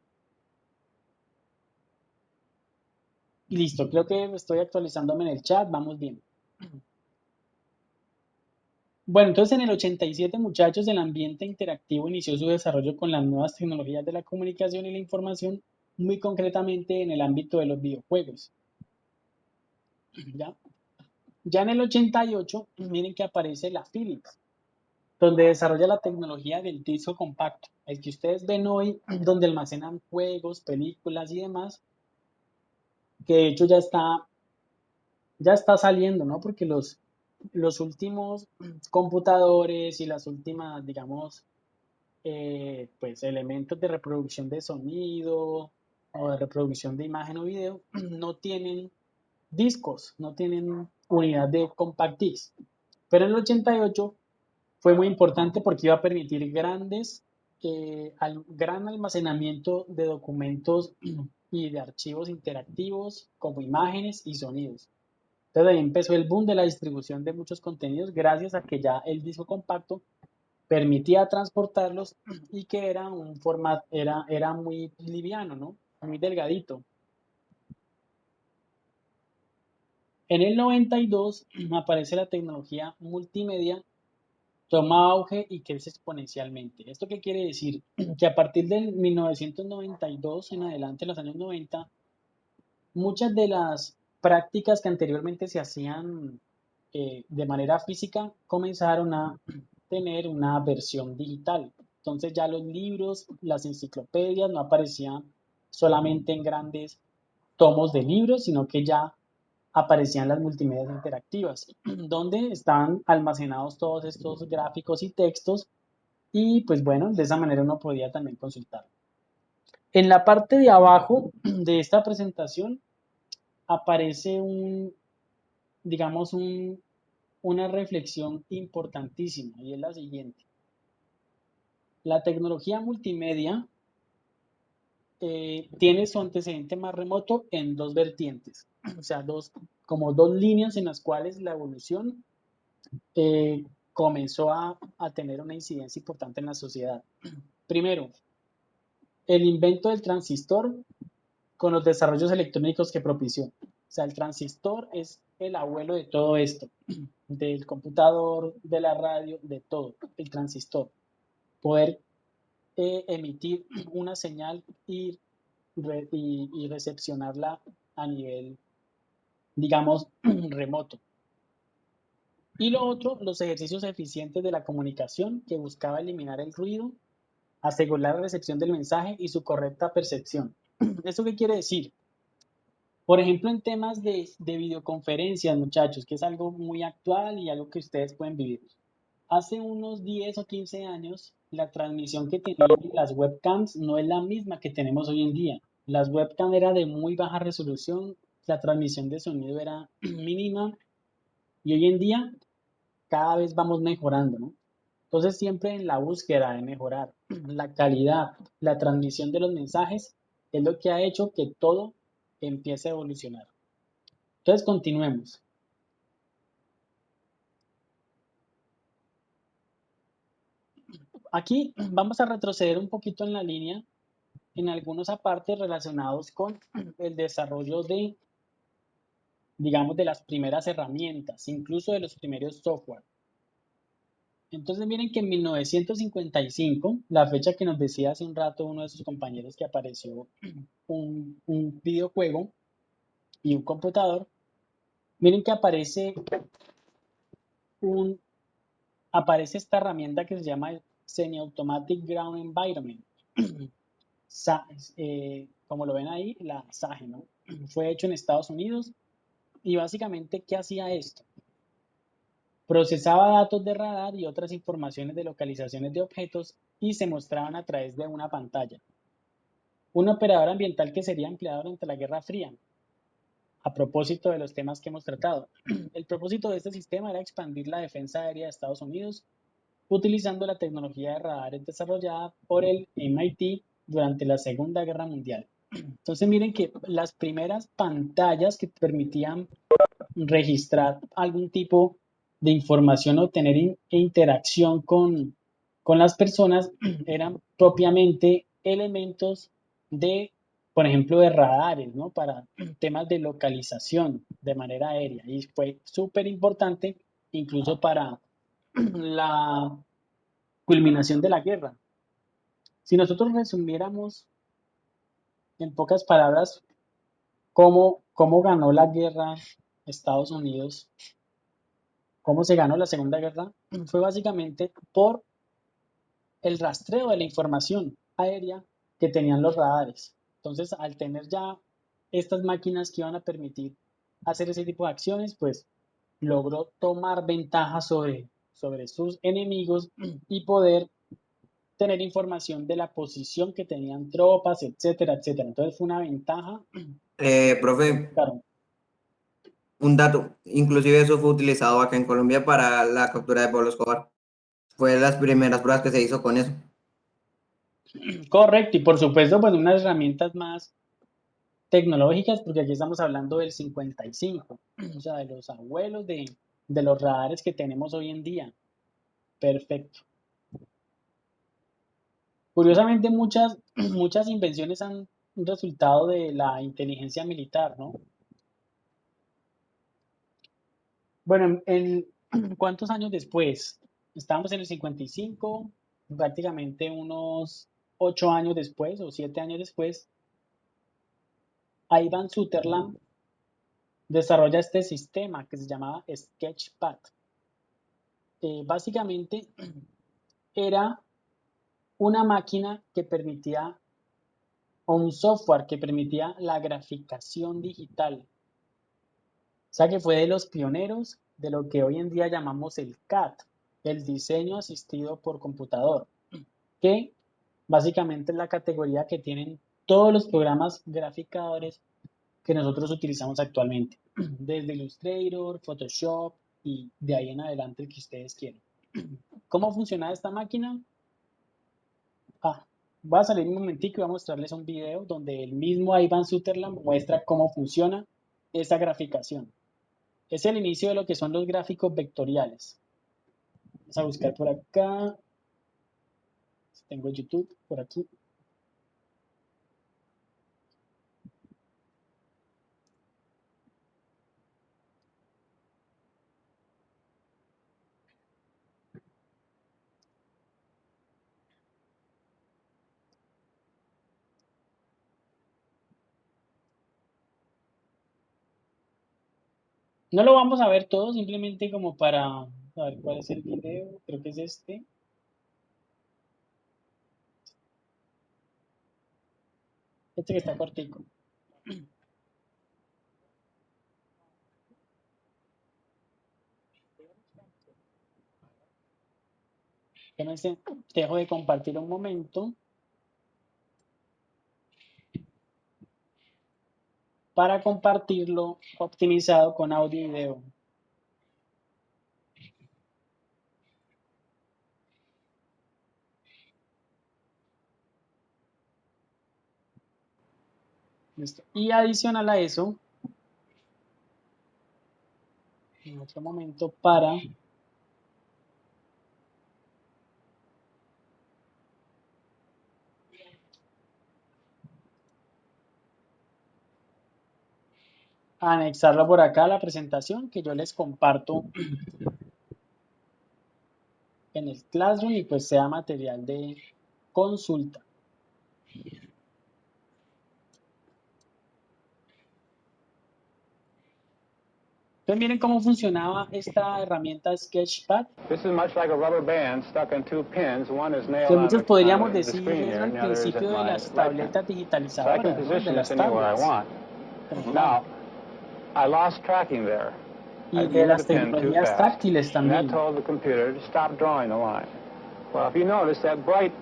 listo. Creo que estoy actualizándome en el chat. Vamos bien. Bueno, entonces en el 87, muchachos, el ambiente interactivo inició su desarrollo con las nuevas tecnologías de la comunicación y la información, muy concretamente en el ámbito de los videojuegos. ¿Ya? Ya en el 88, miren que aparece la Philips, donde desarrolla la tecnología del disco compacto, el que ustedes ven hoy, donde almacenan juegos, películas y demás, que de hecho ya está saliendo, ¿no? Porque los últimos computadores y las últimas, digamos, pues elementos de reproducción de sonido o de reproducción de imagen o video no tienen discos, no tienen unidad de compact disc. Pero en el 88 fue muy importante porque iba a permitir gran almacenamiento de documentos y de archivos interactivos como imágenes y sonidos. Entonces ahí empezó el boom de la distribución de muchos contenidos gracias a que ya el disco compacto permitía transportarlos y que era un formato, era muy liviano, ¿no? Muy delgadito. En el 92 aparece la tecnología multimedia, toma auge y crece exponencialmente. ¿Esto qué quiere decir? Que a partir del 1992 en adelante, los años 90, muchas de las prácticas que anteriormente se hacían de manera física comenzaron a tener una versión digital. Entonces ya los libros, las enciclopedias no aparecían solamente en grandes tomos de libros, sino que ya aparecían las multimedias interactivas, donde estaban almacenados todos estos gráficos y textos y pues bueno, de esa manera uno podía también consultar. En la parte de abajo de esta presentación aparece digamos, una reflexión importantísima y es la siguiente. La tecnología multimedia tiene su antecedente más remoto en dos vertientes, o sea, como dos líneas en las cuales la evolución comenzó a tener una incidencia importante en la sociedad. Primero, el invento del transistor con los desarrollos electrónicos que propició. O sea, el transistor es el abuelo de todo esto, del computador, de la radio, de todo, el transistor. Poder emitir una señal y recepcionarla a nivel, digamos, remoto. Y lo otro, los ejercicios eficientes de la comunicación que buscaba eliminar el ruido, asegurar la recepción del mensaje y su correcta percepción. ¿Eso qué quiere decir? Por ejemplo, en temas de videoconferencias, muchachos, que es algo muy actual y algo que ustedes pueden vivir. Hace unos 10 o 15 años, la transmisión que tenían las webcams no es la misma que tenemos hoy en día. Las webcams eran de muy baja resolución, la transmisión de sonido era mínima y hoy en día cada vez vamos mejorando, ¿no? Entonces, siempre en la búsqueda de mejorar la calidad, la transmisión de los mensajes, es lo que ha hecho que todo empiece a evolucionar. Entonces, continuemos. Aquí vamos a retroceder un poquito en la línea en algunos apartes relacionados con el desarrollo de, digamos, de las primeras herramientas, incluso de los primeros software. Entonces miren que en 1955, la fecha que nos decía hace un rato uno de sus compañeros que apareció un videojuego y un computador, miren que aparece esta herramienta que se llama Semi-Automatic Ground Environment. Como lo ven ahí, la SAGE, ¿no? Fue hecho en Estados Unidos y básicamente, ¿qué hacía esto? Procesaba datos de radar y otras informaciones de localizaciones de objetos y se mostraban a través de una pantalla. Un operador ambiental que sería empleado durante la Guerra Fría. A propósito de los temas que hemos tratado, el propósito de este sistema era expandir la defensa aérea de Estados Unidos utilizando la tecnología de radares desarrollada por el MIT durante la Segunda Guerra Mundial. Entonces miren que las primeras pantallas que permitían registrar algún tipo de información o tener interacción con las personas eran propiamente elementos de, por ejemplo, de radares, ¿no? Para temas de localización de manera aérea. Y fue súper importante incluso para la culminación de la guerra. Si nosotros resumiéramos en pocas palabras cómo ganó la guerra Estados Unidos, cómo se ganó la Segunda Guerra, fue básicamente por el rastreo de la información aérea que tenían los radares. Entonces, al tener ya estas máquinas que iban a permitir hacer ese tipo de acciones, pues logró tomar ventaja sobre sus enemigos y poder tener información de la posición que tenían tropas, etcétera, etcétera. Entonces fue una ventaja. Profe, Claro, un dato, inclusive eso fue utilizado acá en Colombia para la captura de Pablo Escobar. Fue de las primeras pruebas que se hizo con eso. correcto. Y por supuesto, pues unas herramientas más tecnológicas, porque aquí estamos hablando del 55, o sea, de los abuelos de los radares que tenemos hoy en día. Perfecto. Curiosamente, muchas invenciones han resultado de la inteligencia militar, ¿no? Bueno, ¿cuántos años después? Estábamos en el 55, prácticamente unos 8 años después o 7 años después, Ivan Sutherland desarrolla este sistema que se llamaba Sketchpad. Básicamente era una máquina que permitía, o un software que permitía la graficación digital. O sea que fue de los pioneros de lo que hoy en día llamamos el CAD, el diseño asistido por computador, que básicamente es la categoría que tienen todos los programas graficadores que nosotros utilizamos actualmente, desde Illustrator, Photoshop y de ahí en adelante el que ustedes quieran. ¿Cómo funciona esta máquina? Voy a salir un momentico y voy a mostrarles un video donde el mismo Ivan Sutherland muestra cómo funciona esa graficación. Es el inicio de lo que son los gráficos vectoriales. Vamos a buscar por acá. Tengo YouTube por aquí. No lo vamos a ver todo, simplemente como para ver cuál es el video. Creo que es este. Este que está cortico. Entonces, dejo de compartir un momento para compartirlo optimizado con audio y video. Listo. Y adicional a eso, en otro momento para anexarlo por acá a la presentación que yo les comparto en el Classroom y pues sea material de consulta. Entonces miren cómo funcionaba esta herramienta Sketchpad. This is much like a rubber band stuck in two pins. One is nailed Que on muchos the podríamos the decir screen era here, el and the other is at principio de my las right tabletas hand. So I can digitalizadoras, ¿no? position De las this anywhere I tablets. want. Pero Now, claro, I lost tracking there. I y de moved las the pin too tecnologías fast, táctiles and that también. told the computer to stop drawing the line. Well, if you notice, that bright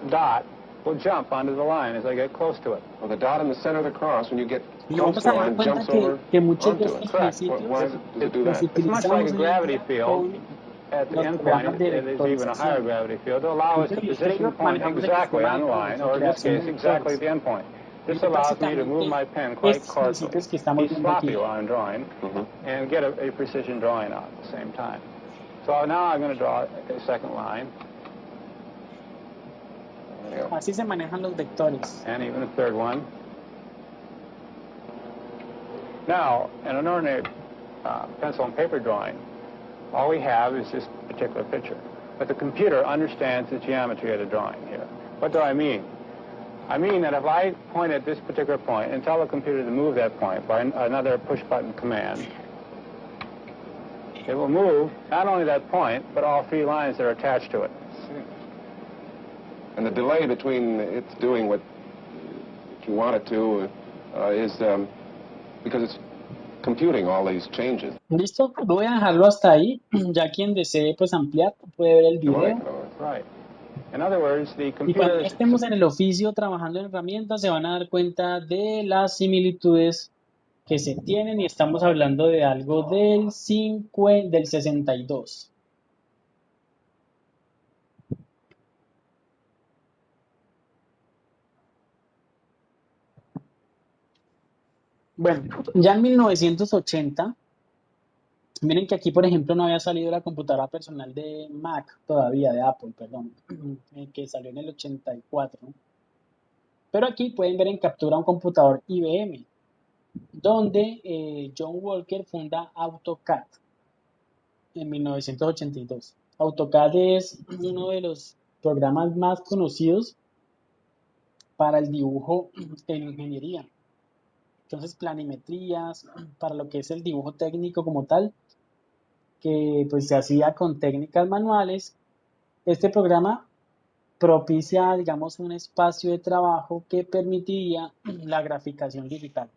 dot will jump onto the line as I get close to it. Well, the dot in the center of the cross, when you get Y close vamos to a the dar line, cuenta jumps over que muchos de onto it. estos Correct. principios Why does it do los that? It's much like utilizamos a hoy en gravity día field. con At the los end point, programas de there's even a higher vectorización. gravity field to allow us En to position Illustrator the point manejamos el exactly sistema on de the nodos line, o or in this creación case, de exactly vectores. at the end point. Y This es allows me to move básicamente my pen quite estos coarsely, principios que estamos be viendo aquí. sloppy while I'm drawing, and get a precision drawing out at the same time. So now I'm going to draw a second line, Así se manejan los vectores. and even a third one. Now, in an ordinary pencil and paper drawing, all we have is this particular picture. But the computer understands the geometry of the drawing here. What do I mean? I mean that if I point at this particular point and tell the computer to move that point by another push-button command, it will move not only that point, but all three lines that are attached to it. And the delay between it's doing what you want it to is because it's computing all these changes. Listo, voy a dejarlo hasta ahí. Ya quien desee pues ampliar puede ver el video. Right. In other words, the Y cuando computer ya estemos en el oficio trabajando en herramientas se van a dar cuenta de las similitudes que se tienen y estamos hablando de algo del 62. Bueno, ya en 1980, miren que aquí por ejemplo no había salido la computadora personal de Mac todavía, de Apple, perdón, que salió en el 84. Pero aquí pueden ver en captura un computador IBM, donde John Walker funda AutoCAD en 1982. AutoCAD es uno de los programas más conocidos para el dibujo en ingeniería. Entonces, planimetrías, para lo que es el dibujo técnico como tal, que pues se hacía con técnicas manuales. Este programa propicia, digamos, un espacio de trabajo que permitiría la graficación digital.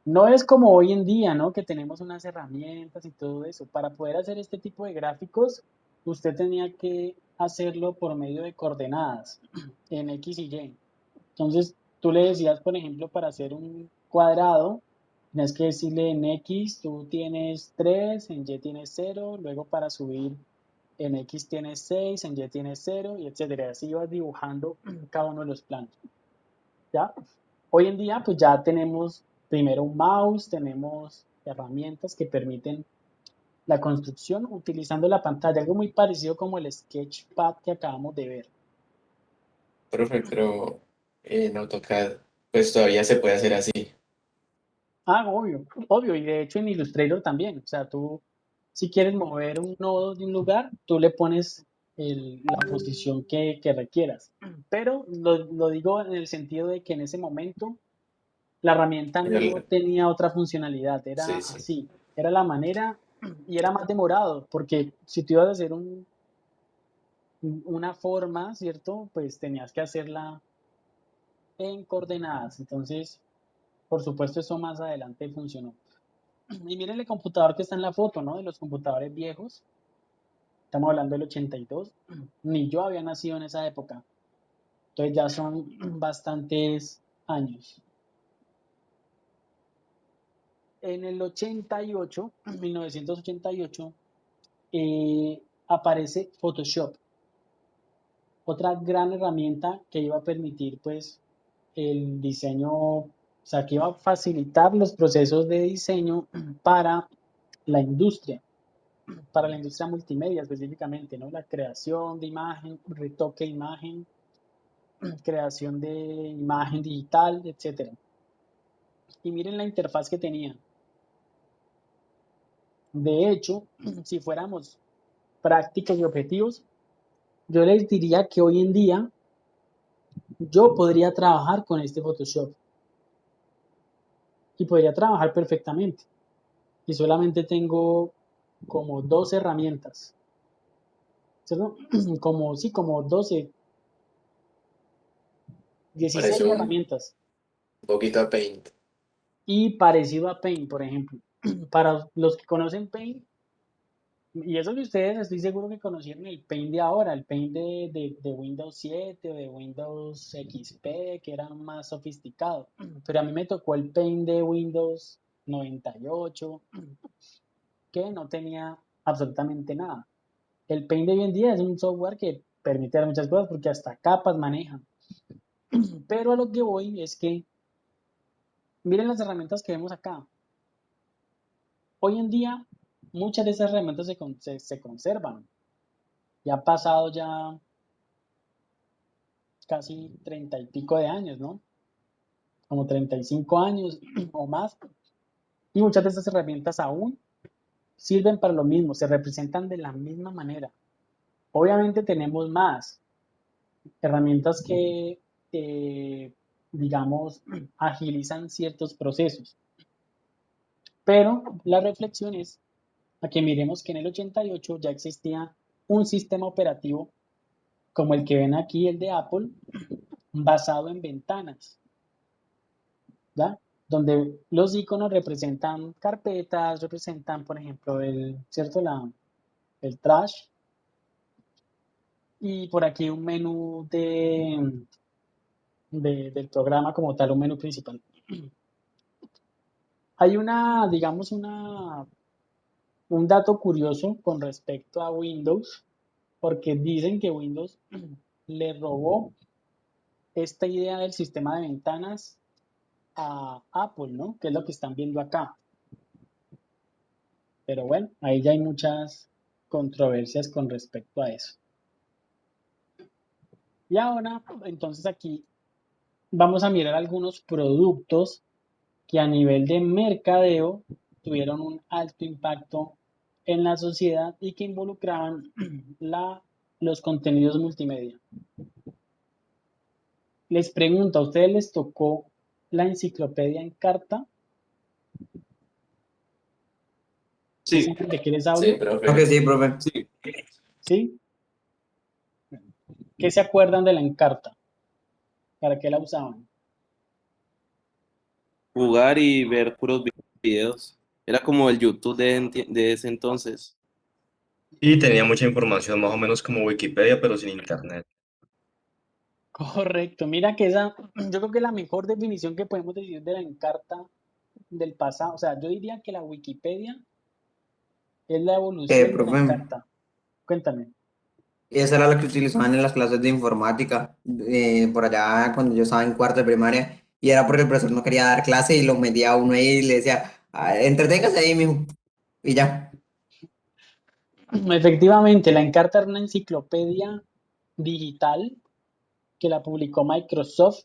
No es como hoy en día, ¿no? Que tenemos unas herramientas y todo eso. Para poder hacer este tipo de gráficos, usted tenía que hacerlo por medio de coordenadas en X y Y. Entonces, tú le decías, por ejemplo, para hacer un cuadrado, tienes que decirle en X tú tienes 3, en Y tienes 0, luego para subir en X tienes 6, en Y tienes 0, y etcétera. Así ibas dibujando cada uno de los planos. ¿Ya? Hoy en día, pues ya tenemos primero un mouse, tenemos herramientas que permiten la construcción utilizando la pantalla, algo muy parecido como el Sketchpad que acabamos de ver. Profe, pero en AutoCAD, pues todavía se puede hacer así. Ah, obvio, obvio, y de hecho en Illustrator también. O sea, tú, si quieres mover un nodo de un lugar, tú le pones la posición que requieras. Pero lo digo en el sentido de que en ese momento la herramienta Pero no tenía otra funcionalidad, era sí, sí. así, era la manera y era más demorado, porque si tú ibas a hacer una forma, ¿cierto? Pues tenías que hacerla en coordenadas. Entonces, por supuesto, eso más adelante funcionó. Y miren el computador que está en la foto, ¿no? De los computadores viejos. Estamos hablando del 82. Ni yo había nacido en esa época. Entonces ya son bastantes años. En el 88, 1988, aparece Photoshop, otra gran herramienta que iba a permitir pues el diseño, o sea, que iba a facilitar los procesos de diseño para la industria, para la industria multimedia específicamente, ¿no? La creación de imagen, retoque de imagen, creación de imagen digital, etcétera. Y miren la interfaz que tenía. De hecho, si fuéramos prácticos y objetivos, yo les diría que hoy en día yo podría trabajar con este Photoshop y podría trabajar perfectamente. Y solamente tengo como 12 herramientas, ¿cierto? Como, sí, como 12, Parece 16 un herramientas. poquito a Paint. Y parecido a Paint, por ejemplo. Para los que conocen Paint, y eso que ustedes estoy seguro que conocieron el Paint de ahora, el Paint de Windows 7 o de Windows XP, que era más sofisticado. Pero a mí me tocó el Paint de Windows 98, que no tenía absolutamente nada. El Paint de hoy en día es un software que permite hacer muchas cosas porque hasta capas maneja. Pero a lo que voy es que miren las herramientas que vemos acá. Hoy en día muchas de esas herramientas se conservan. Ya ha pasado ya casi 30 y pico de años, ¿no? Como 35 años o más. Y muchas de estas herramientas aún sirven para lo mismo, se representan de la misma manera. Obviamente tenemos más herramientas que, digamos, agilizan ciertos procesos. Pero la reflexión es a que miremos que en el 88 ya existía un sistema operativo como el que ven aquí, el de Apple, basado en ventanas, ¿ya? Donde los iconos representan carpetas, representan, por ejemplo, ¿cierto? El trash, y por aquí un menú del programa como tal, un menú principal. Hay digamos, un dato curioso con respecto a Windows, porque dicen que Windows le robó esta idea del sistema de ventanas a Apple, ¿no? Que es lo que están viendo acá. Pero bueno, ahí ya hay muchas controversias con respecto a eso. Y ahora, entonces aquí vamos a mirar algunos productos que a nivel de mercadeo tuvieron un alto impacto en la sociedad y que involucraban los contenidos multimedia. Les pregunto, ¿a ustedes les tocó la enciclopedia Encarta? ¿Sí Sí, saben de qué les Sí, hablo? Creo que profe. sí, profe. sí. ¿Sí? ¿Qué se acuerdan de la Encarta? ¿Para qué la usaban? Jugar y ver puros videos. Era como el YouTube de ese entonces. Y tenía mucha información, más o menos como Wikipedia, pero sin internet. Correcto, mira que esa, yo creo que la mejor definición que podemos decir de la Encarta del pasado, o sea, yo diría que la Wikipedia es la evolución de la Profe, Encarta. Cuéntame. esa era la que utilizaban en las clases de informática, por allá cuando yo estaba en cuarto de primaria, y era porque el profesor no quería dar clase y lo metía a uno ahí y le decía, "Ah, entreténgase ahí, mijo", y ya. Efectivamente, la Encarta era una enciclopedia digital que la publicó Microsoft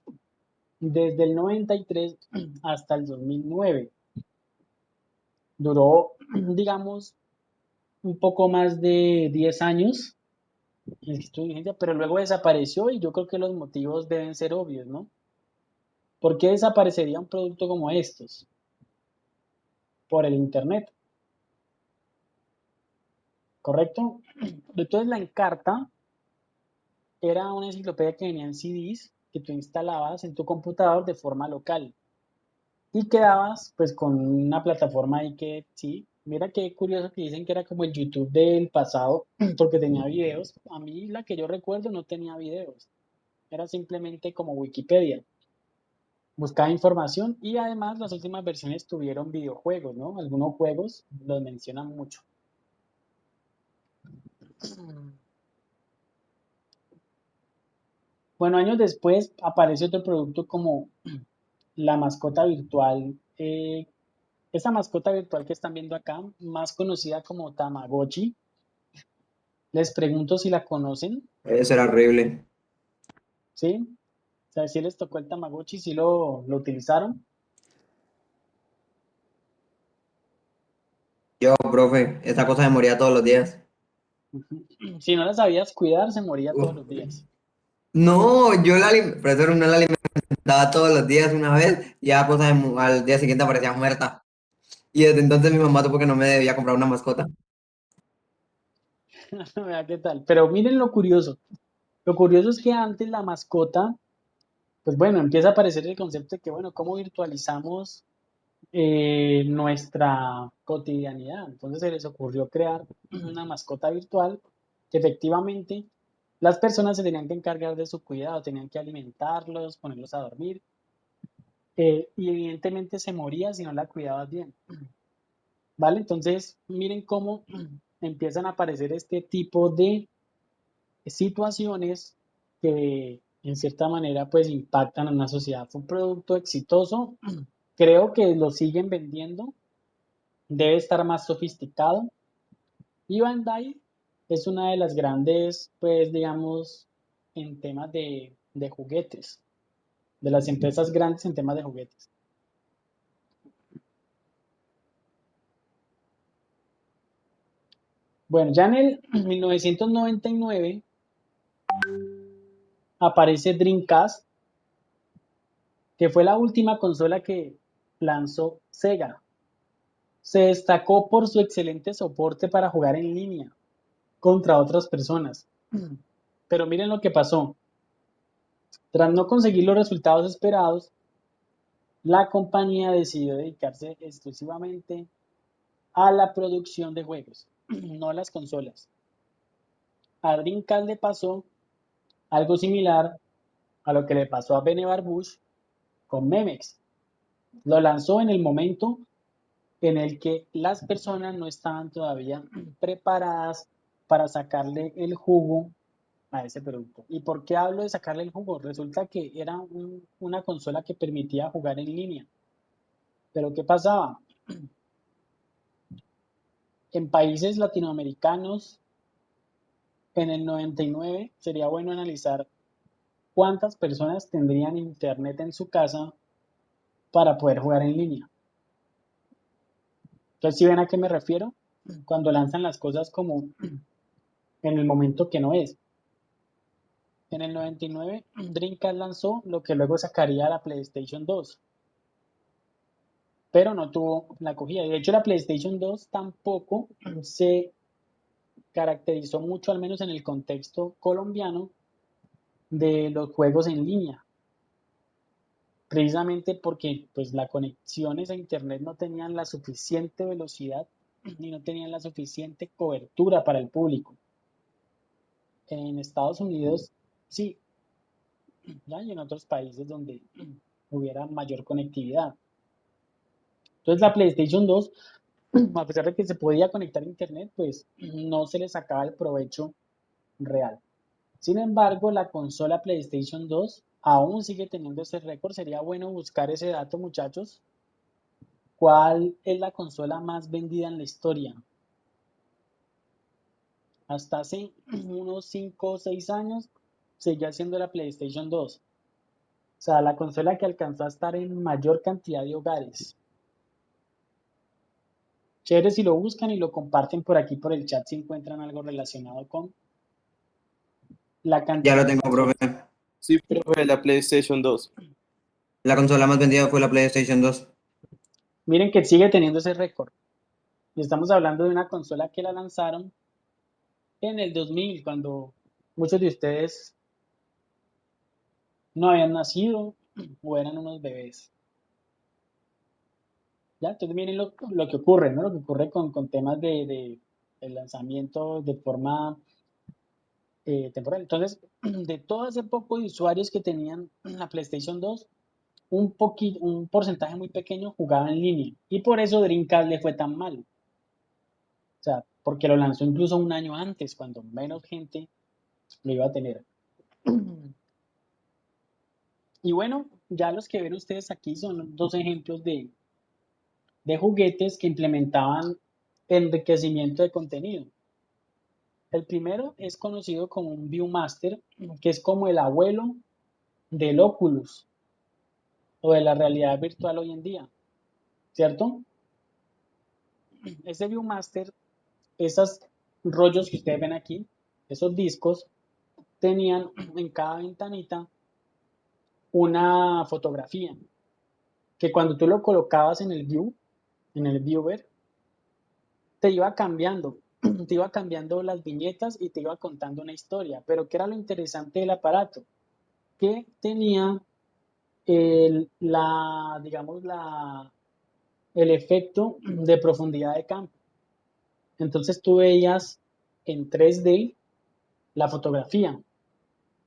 desde el 93 hasta el 2009. Duró, digamos, un poco más de 10 años en que estuvo en vigencia, pero luego desapareció y yo creo que los motivos deben ser obvios, ¿no? ¿Por qué desaparecería un producto como estos? Por el Internet, ¿correcto? Entonces la Encarta era una enciclopedia que venía en CDs que tú instalabas en tu computador de forma local y quedabas pues con una plataforma ahí que sí, mira qué curioso que dicen que era como el YouTube del pasado porque tenía videos. A mí la que yo recuerdo no tenía videos, era simplemente como Wikipedia. Buscaba información y además las últimas versiones tuvieron videojuegos, ¿no? Algunos juegos los mencionan mucho. Bueno, años después aparece otro producto como la mascota virtual. Esa mascota virtual que están viendo acá, más conocida como Tamagotchi, les pregunto si la conocen, Eso era horrible. ¿sí? O sea, si les tocó el Tamagotchi, si lo utilizaron. Yo, profe, esa cosa me moría todos los días. Si no la sabías cuidar, se moría Uf. todos los días. No, profesor, no la alimentaba todos los días una vez y ya cosa al día siguiente aparecía muerta. Y desde entonces mi mamá supo que no me debía comprar una mascota. Vea qué tal. Pero miren lo curioso. Lo curioso es que antes la mascota, pues bueno, empieza a aparecer el concepto de que, bueno, ¿cómo virtualizamos nuestra cotidianidad? Entonces se les ocurrió crear una mascota virtual que efectivamente las personas se tenían que encargar de su cuidado, tenían que alimentarlos, ponerlos a dormir, y evidentemente se moría si no la cuidabas bien, ¿vale? Entonces miren cómo empiezan a aparecer este tipo de situaciones que en cierta manera pues impactan en una sociedad. Fue un producto exitoso, creo que lo siguen vendiendo, debe estar más sofisticado y Bandai es una de las grandes pues digamos en temas de juguetes, de las empresas grandes en temas de juguetes. Bueno, ya en el 1999 aparece Dreamcast, que fue la última consola que lanzó Sega. Se destacó por su excelente soporte para jugar en línea contra otras personas. Pero miren lo que pasó. Tras no conseguir los resultados esperados, la compañía decidió dedicarse exclusivamente a la producción de juegos, no a las consolas. A Dreamcast le pasó algo similar a lo que le pasó a Benevar Bush con Memex. Lo lanzó en el momento en el que las personas no estaban todavía preparadas para sacarle el jugo a ese producto. ¿Y por qué hablo de sacarle el jugo? Resulta que era una consola que permitía jugar en línea. Pero ¿qué pasaba? En países latinoamericanos, en el 99 sería bueno analizar cuántas personas tendrían internet en su casa para poder jugar en línea. Entonces, ¿sí ven a qué me refiero? Cuando lanzan las cosas como en el momento que no es. En el 99, Dreamcast lanzó lo que luego sacaría la PlayStation 2. pero no tuvo la acogida. De hecho, la PlayStation 2 tampoco se caracterizó mucho, al menos en el contexto colombiano, de los juegos en línea, precisamente porque pues las conexiones a internet no tenían la suficiente velocidad ni no tenían la suficiente cobertura para el público. En Estados Unidos sí, ¿ya? Y en otros países donde hubiera mayor conectividad. Entonces la PlayStation 2, a pesar de que se podía conectar a internet, pues no se le sacaba el provecho real. Sin embargo, la consola PlayStation 2 aún sigue teniendo ese récord. Sería bueno buscar ese dato, muchachos. ¿Cuál es la consola más vendida en la historia? Hasta hace unos 5 o 6 años seguía siendo la PlayStation 2. O sea, la consola que alcanzó a estar en mayor cantidad de hogares. Chévere si lo buscan y lo comparten por aquí por el chat si encuentran algo relacionado con la Ya cantidad lo de tengo, profe. consolas. Sí, profe, la PlayStation 2. La consola más vendida fue la PlayStation 2. Miren que sigue teniendo ese récord. Y estamos hablando de una consola que la lanzaron en el 2000, cuando muchos de ustedes no habían nacido o eran unos bebés. ¿Ya? Entonces miren lo que ocurre, ¿no? Lo que ocurre con temas de lanzamiento de forma temporal. Entonces, de todo ese poco de usuarios que tenían la PlayStation 2, un porcentaje muy pequeño jugaba en línea. Y por eso Dreamcast le fue tan mal. O sea, porque lo lanzó incluso un año antes, cuando menos gente lo iba a tener. Y bueno, ya los que ven ustedes aquí son dos ejemplos de juguetes que implementaban enriquecimiento de contenido. El primero es conocido como un Viewmaster, que es como el abuelo del Oculus o de la realidad virtual hoy en día, ¿cierto? Ese Viewmaster, esos rollos que ustedes ven aquí, esos discos, tenían en cada ventanita una fotografía que cuando tú lo colocabas en el view, en el viewer, te iba cambiando, te iba cambiando las viñetas y te iba contando una historia. Pero ¿qué era lo interesante del aparato? Que tenía digamos, el efecto de profundidad de campo. Entonces tú veías en 3D la fotografía,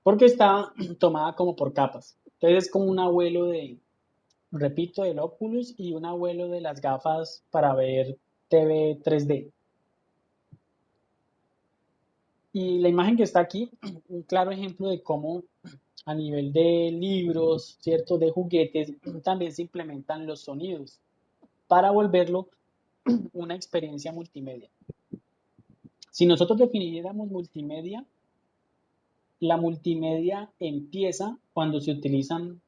porque estaba tomada como por capas. Entonces es como un abuelo repito, del Oculus y un abuelo de las gafas para ver TV 3D. Y la imagen que está aquí, un claro ejemplo de cómo a nivel de libros, ¿cierto? De juguetes, también se implementan los sonidos para volverlo una experiencia multimedia. Si nosotros definiéramos multimedia, la multimedia empieza cuando se utilizan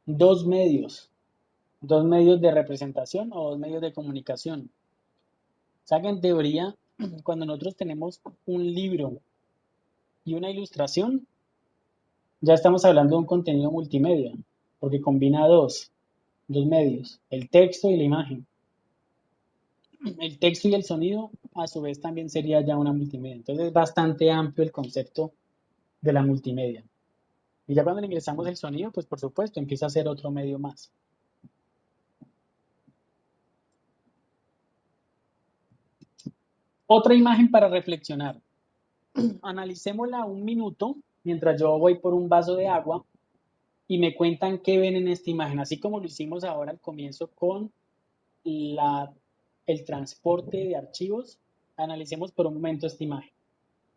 dos medios de representación o dos medios de comunicación. O sea que en teoría, cuando nosotros tenemos un libro y una ilustración, ya estamos hablando de un contenido multimedia, porque combina dos medios, el texto y la imagen. El texto y el sonido, a su vez, también sería ya una multimedia. Entonces es bastante amplio el concepto de la multimedia. Y ya cuando le ingresamos el sonido, pues por supuesto, empieza a ser otro medio más. Otra imagen para reflexionar. Analicémosla un minuto mientras yo voy por un vaso de agua y me cuentan qué ven en esta imagen, así como lo hicimos ahora al comienzo con el transporte de archivos. Analicemos por un momento esta imagen.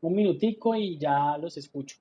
Un minutico y ya los escucho.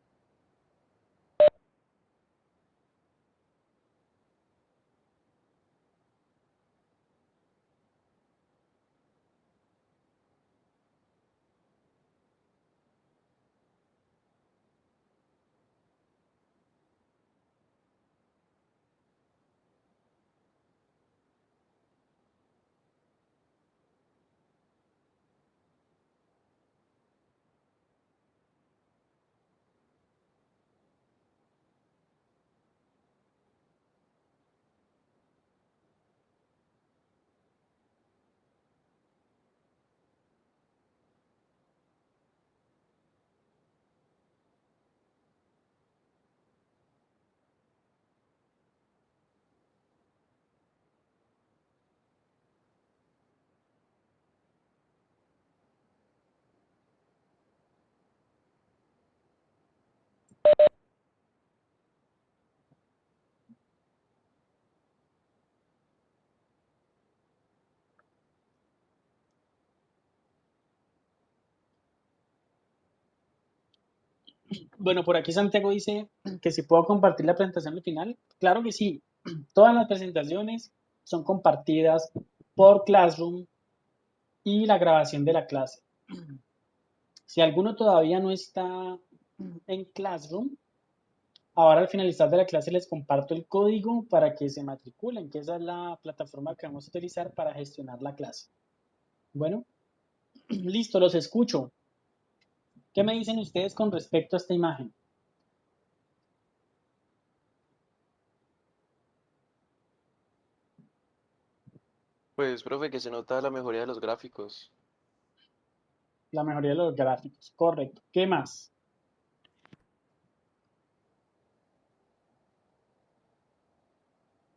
Bueno, por aquí Santiago dice que si puedo compartir la presentación al final. Claro que sí. Todas las presentaciones son compartidas por Classroom y la grabación de la clase. Si alguno todavía no está en Classroom, ahora al finalizar de la clase les comparto el código para que se matriculen, que esa es la plataforma que vamos a utilizar para gestionar la clase. Bueno, listo, los escucho. ¿Qué me dicen ustedes con respecto a esta imagen? Pues, profe, que se nota la mejoría de los gráficos. La mejoría de los gráficos, correcto. ¿Qué más?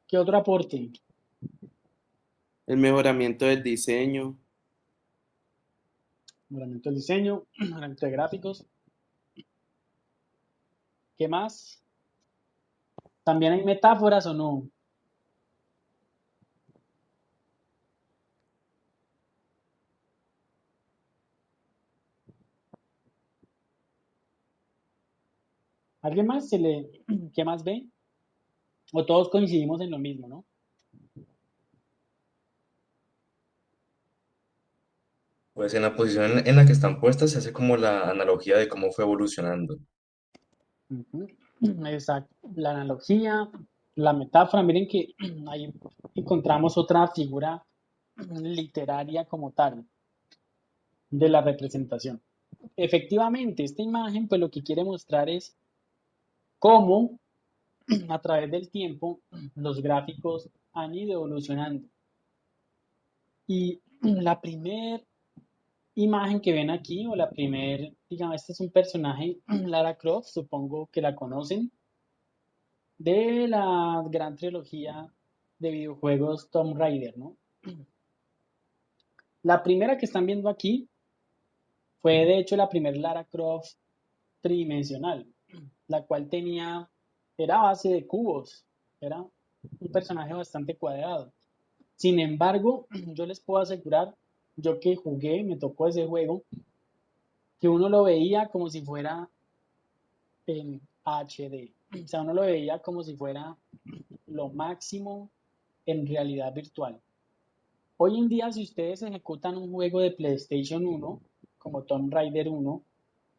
¿Qué otro aporte? El mejoramiento del diseño. Mejoramiento del diseño, mejoramiento de gráficos. ¿Qué más? ¿También hay metáforas o no? ¿Alguien más qué más ve? O todos coincidimos en lo mismo, ¿no? Pues en la posición en la que están puestas se hace como la analogía de cómo fue evolucionando. Ujú. Exacto. La analogía, la metáfora, miren que ahí encontramos otra figura literaria como tal de la representación. Efectivamente, esta imagen pues lo que quiere mostrar es cómo a través del tiempo los gráficos han ido evolucionando. Y la primer imagen que ven aquí, o la primer, digamos, este es un personaje, Lara Croft, supongo que la conocen, de la gran trilogía de videojuegos Tomb Raider, ¿no? La primera que están viendo aquí fue de hecho la primera Lara Croft tridimensional, la cual era a base de cubos, era un personaje bastante cuadrado. Sin embargo, yo les puedo asegurar, yo que jugué, me tocó ese juego, que uno lo veía como si fuera en HD. O sea, uno lo veía como si fuera lo máximo en realidad virtual. Hoy en día, si ustedes ejecutan un juego de PlayStation 1, como Tomb Raider 1,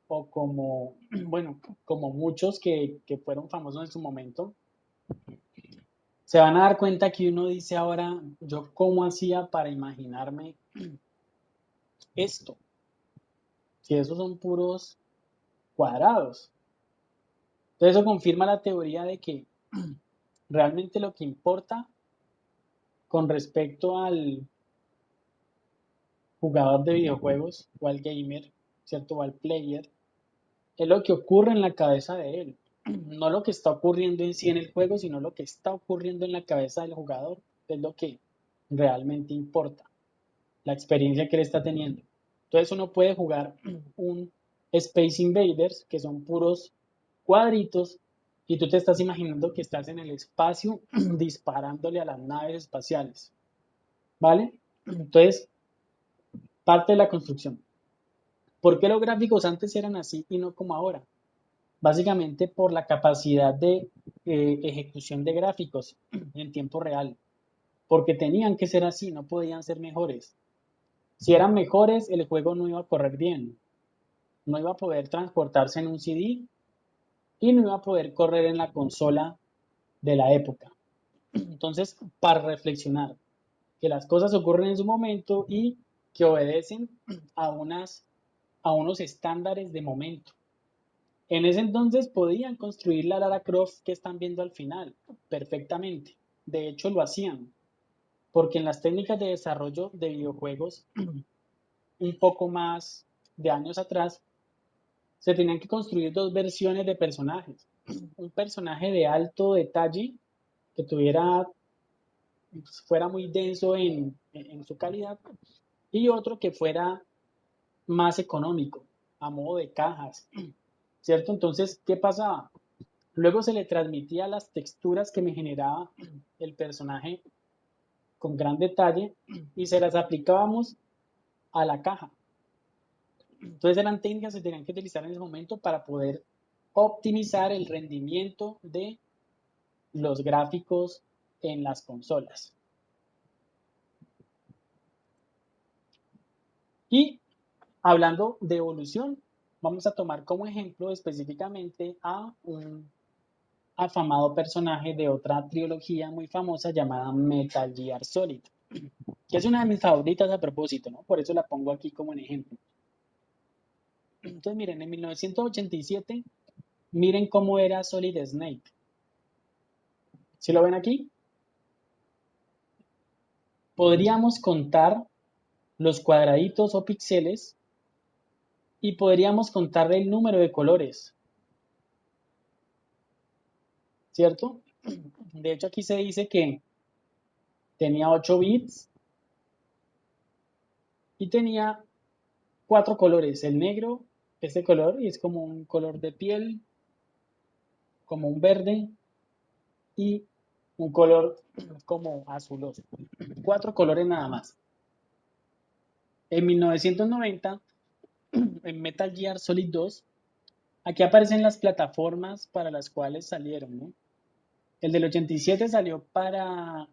o como, bueno, como muchos que fueron famosos en su momento, se van a dar cuenta que uno dice ahora, yo cómo hacía para imaginarme esto, si esos son puros cuadrados. Entonces eso confirma la teoría de que realmente lo que importa con respecto al jugador de videojuegos o al gamer, ¿cierto? O al player, es lo que ocurre en la cabeza de él. No lo que está ocurriendo en sí en el juego, sino lo que está ocurriendo en la cabeza del jugador, es lo que realmente importa, la experiencia que él está teniendo. Entonces uno puede jugar un Space Invaders, que son puros cuadritos, y tú te estás imaginando que estás en el espacio disparándole a las naves espaciales, ¿vale? Entonces, parte de la construcción. ¿Por qué los gráficos antes eran así y no como ahora? Básicamente por la capacidad de ejecución de gráficos en tiempo real, porque tenían que ser así, no podían ser mejores. Si eran mejores, el juego no iba a correr bien, no iba a poder transportarse en un CD y no iba a poder correr en la consola de la época. Entonces, para reflexionar, que las cosas ocurren en su momento y que obedecen a, a unos estándares de momento. En ese entonces podían construir la Lara Croft que están viendo al final, perfectamente. De hecho, lo hacían, porque en las técnicas de desarrollo de videojuegos, un poco más de años atrás, se tenían que construir dos versiones de personajes. Un personaje de alto detalle, que fuera muy denso en su calidad, y otro que fuera más económico, a modo de cajas, ¿cierto? Entonces, ¿qué pasaba? Luego se le transmitía las texturas que me generaba el personaje con gran detalle y se las aplicábamos a la caja. Entonces eran técnicas que se tenían que utilizar en ese momento para poder optimizar el rendimiento de los gráficos en las consolas. Y hablando de evolución, vamos a tomar como ejemplo específicamente a un afamado personaje de otra trilogía muy famosa llamada Metal Gear Solid, que es una de mis favoritas a propósito, ¿no? Por eso la pongo aquí como en ejemplo. Entonces, miren, en 1987, miren cómo era Solid Snake. ¿Sí lo ven aquí? Podríamos contar los cuadraditos o píxeles y podríamos contar el número de colores, ¿cierto? De hecho, aquí se dice que tenía 8 bits y tenía 4 colores. El negro, este color, y es como un color de piel, como un verde y un color como azuloso. 4 colores nada más. En 1990, en Metal Gear Solid 2, aquí aparecen las plataformas para las cuales salieron, ¿no? El del 87 salió para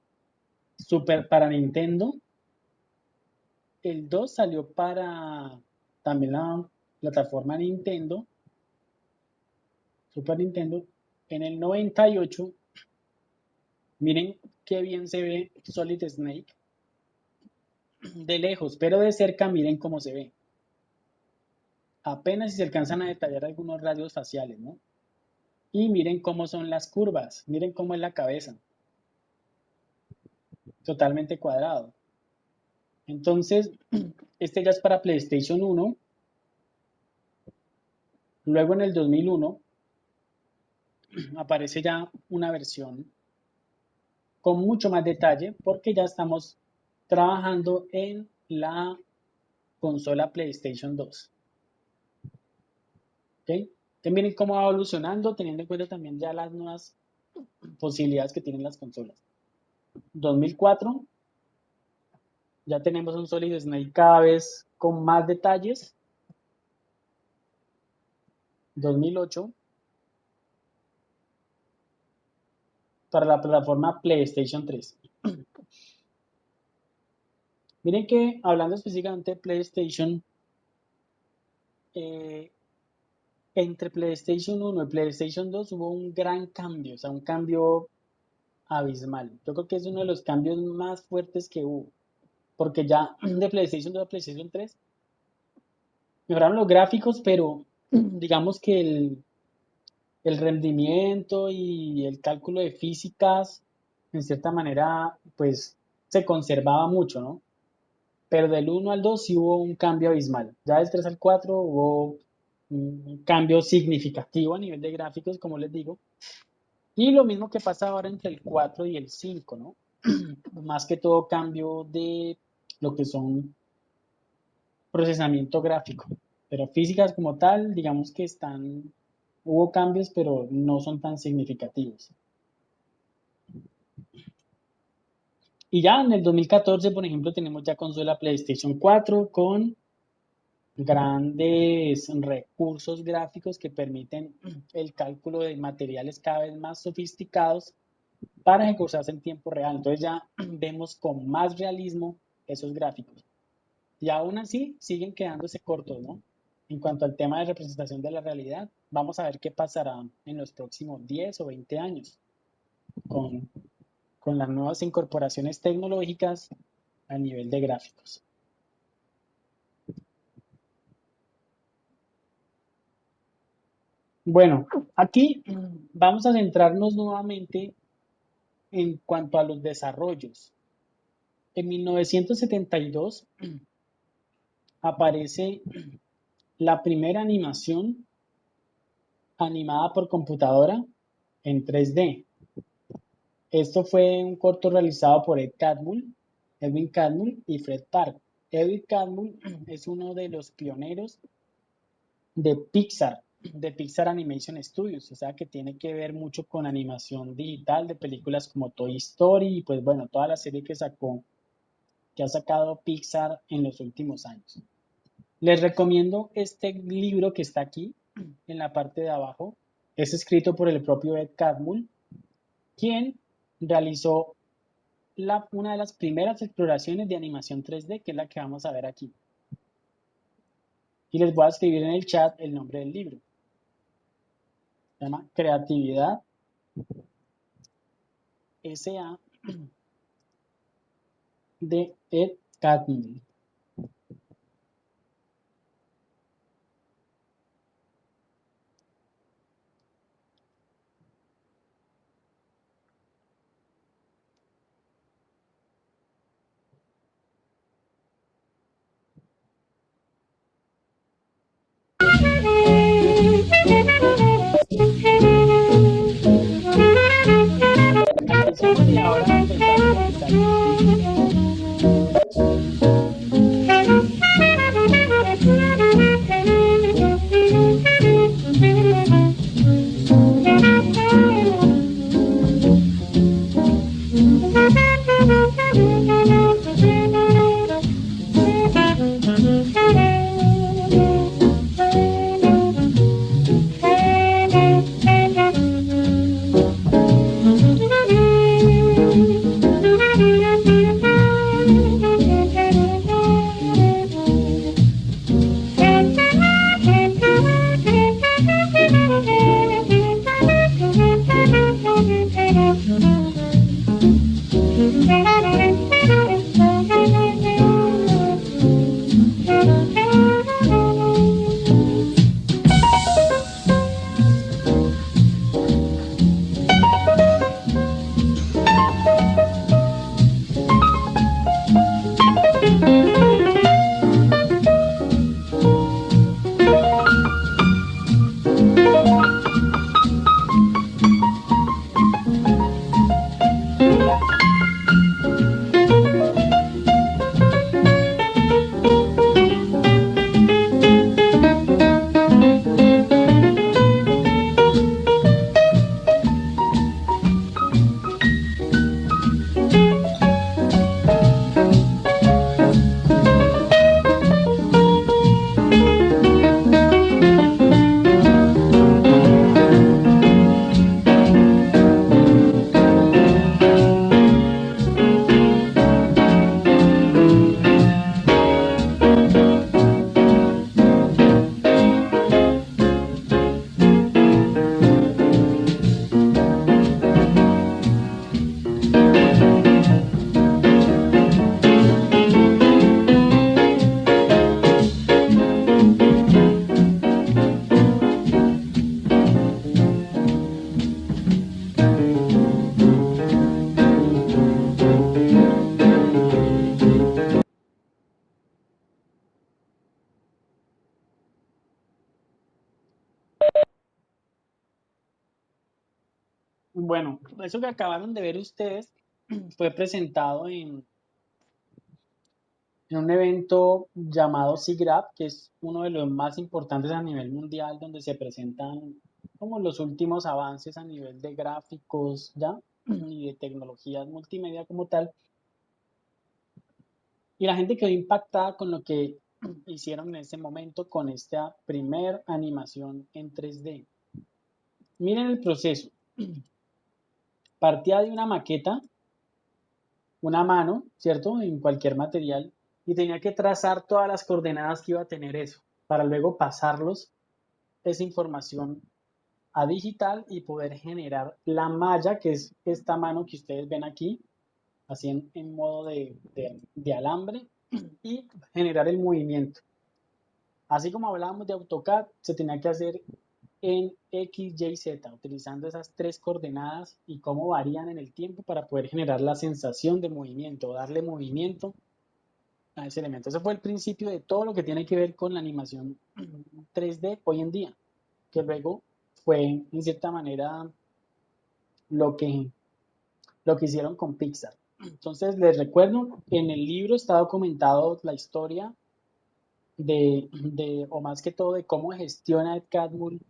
para Nintendo. El 2 salió para también la plataforma Nintendo, Super Nintendo. En el 98, miren qué bien se ve Solid Snake de lejos, pero de cerca miren cómo se ve. Apenas si se alcanzan a detallar algunos rasgos faciales, ¿no? Y miren cómo son las curvas, miren cómo es la cabeza, totalmente cuadrado. Entonces, este ya es para PlayStation 1. Luego en el 2001 aparece ya una versión con mucho más detalle porque ya estamos trabajando en la consola PlayStation 2. ¿Ok? Entonces miren cómo va evolucionando teniendo en cuenta también ya las nuevas posibilidades que tienen las consolas. 2004 ya tenemos un Solid Snake cada vez con más detalles. 2008 para la plataforma PlayStation 3. Miren que hablando específicamente de PlayStation, entre PlayStation 1 y PlayStation 2 hubo un gran cambio, o sea, un cambio abismal. Yo creo que es uno de los cambios más fuertes que hubo, porque ya de PlayStation 2 a PlayStation 3 mejoraron los gráficos, pero digamos que el rendimiento y el cálculo de físicas, en cierta manera, pues se conservaba mucho, ¿no? Pero del 1 al 2 sí hubo un cambio abismal. Ya del 3 al 4 hubo un cambio significativo a nivel de gráficos, como les digo. Y lo mismo que pasa ahora entre el 4 y el 5, ¿no? Más que todo cambio de lo que son procesamiento gráfico. Pero físicas como tal, digamos que hubo cambios, pero no son tan significativos. Y ya en el 2014, por ejemplo, tenemos ya consola PlayStation 4 con grandes recursos gráficos que permiten el cálculo de materiales cada vez más sofisticados para ejecutarse en tiempo real. Entonces ya vemos con más realismo esos gráficos. Y aún así siguen quedándose cortos, ¿no? En cuanto al tema de representación de la realidad, vamos a ver qué pasará en los próximos 10 o 20 años con, con las nuevas incorporaciones tecnológicas a nivel de gráficos. Bueno, aquí vamos a centrarnos nuevamente en cuanto a los desarrollos. En 1972 aparece la primera animación animada por computadora en 3D. Esto fue un corto realizado por Edwin Catmull y Fred Park. Edwin Catmull es uno de los pioneros de Pixar Animation Studios, o sea que tiene que ver mucho con animación digital de películas como Toy Story y pues bueno, toda la serie que ha sacado Pixar en los últimos años. Les recomiendo este libro que está aquí en la parte de abajo, es escrito por el propio Ed Catmull, quien realizó una de las primeras exploraciones de animación 3D, que es la que vamos a ver aquí. Y les voy a escribir en el chat el nombre del libro. Se llama Creatividad S.A. de Ed Catmull. Y ahora empezar con detalles. Bueno, eso que acabaron de ver ustedes fue presentado en un evento llamado SIGGRAPH, que es uno de los más importantes a nivel mundial, donde se presentan como los últimos avances a nivel de gráficos, ¿ya? Y de tecnologías multimedia como tal. Y la gente quedó impactada con lo que hicieron en ese momento con esta primer animación en 3D. Miren el proceso. Partía de una maqueta, una mano, ¿cierto? En cualquier material, y tenía que trazar todas las coordenadas que iba a tener eso, para luego pasarlos esa información a digital y poder generar la malla, que es esta mano que ustedes ven aquí, así en modo de alambre, y generar el movimiento. Así como hablábamos de AutoCAD, se tenía que hacer en X, Y, Z, utilizando esas tres coordenadas y cómo varían en el tiempo para poder generar la sensación de movimiento, darle movimiento a ese elemento. Ese fue el principio de todo lo que tiene que ver con la animación 3D hoy en día, que luego fue en cierta manera lo que, lo que hicieron con Pixar. Entonces les recuerdo, en el libro está documentado la historia o más que todo, de cómo gestiona Ed Catmull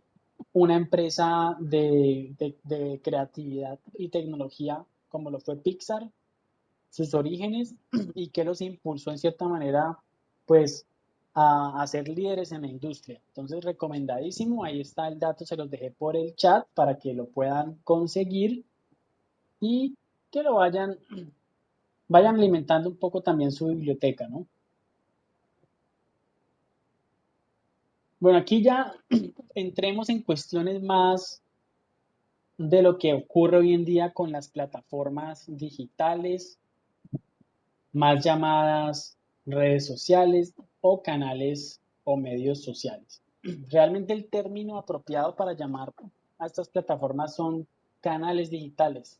una empresa de creatividad y tecnología como lo fue Pixar, sus orígenes y qué los impulsó en cierta manera, pues, a ser líderes en la industria. Entonces, recomendadísimo. Ahí está el dato, se los dejé por el chat para que lo puedan conseguir y que lo vayan alimentando un poco también su biblioteca, ¿no? Bueno, aquí ya entremos en cuestiones más de lo que ocurre hoy en día con las plataformas digitales, más llamadas redes sociales o canales o medios sociales. Realmente el término apropiado para llamar a estas plataformas son canales digitales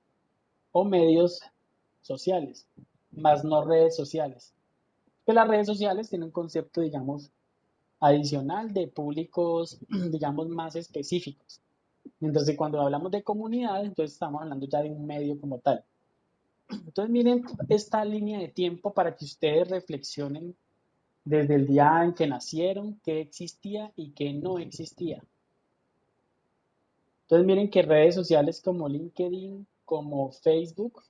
o medios sociales, más no redes sociales. Que las redes sociales tienen un concepto, digamos, adicional de públicos, digamos, más específicos. Mientras que cuando hablamos de comunidades, entonces estamos hablando ya de un medio como tal. Entonces miren esta línea de tiempo para que ustedes reflexionen desde el día en que nacieron, qué existía y qué no existía. Entonces miren que redes sociales como LinkedIn, como Facebook,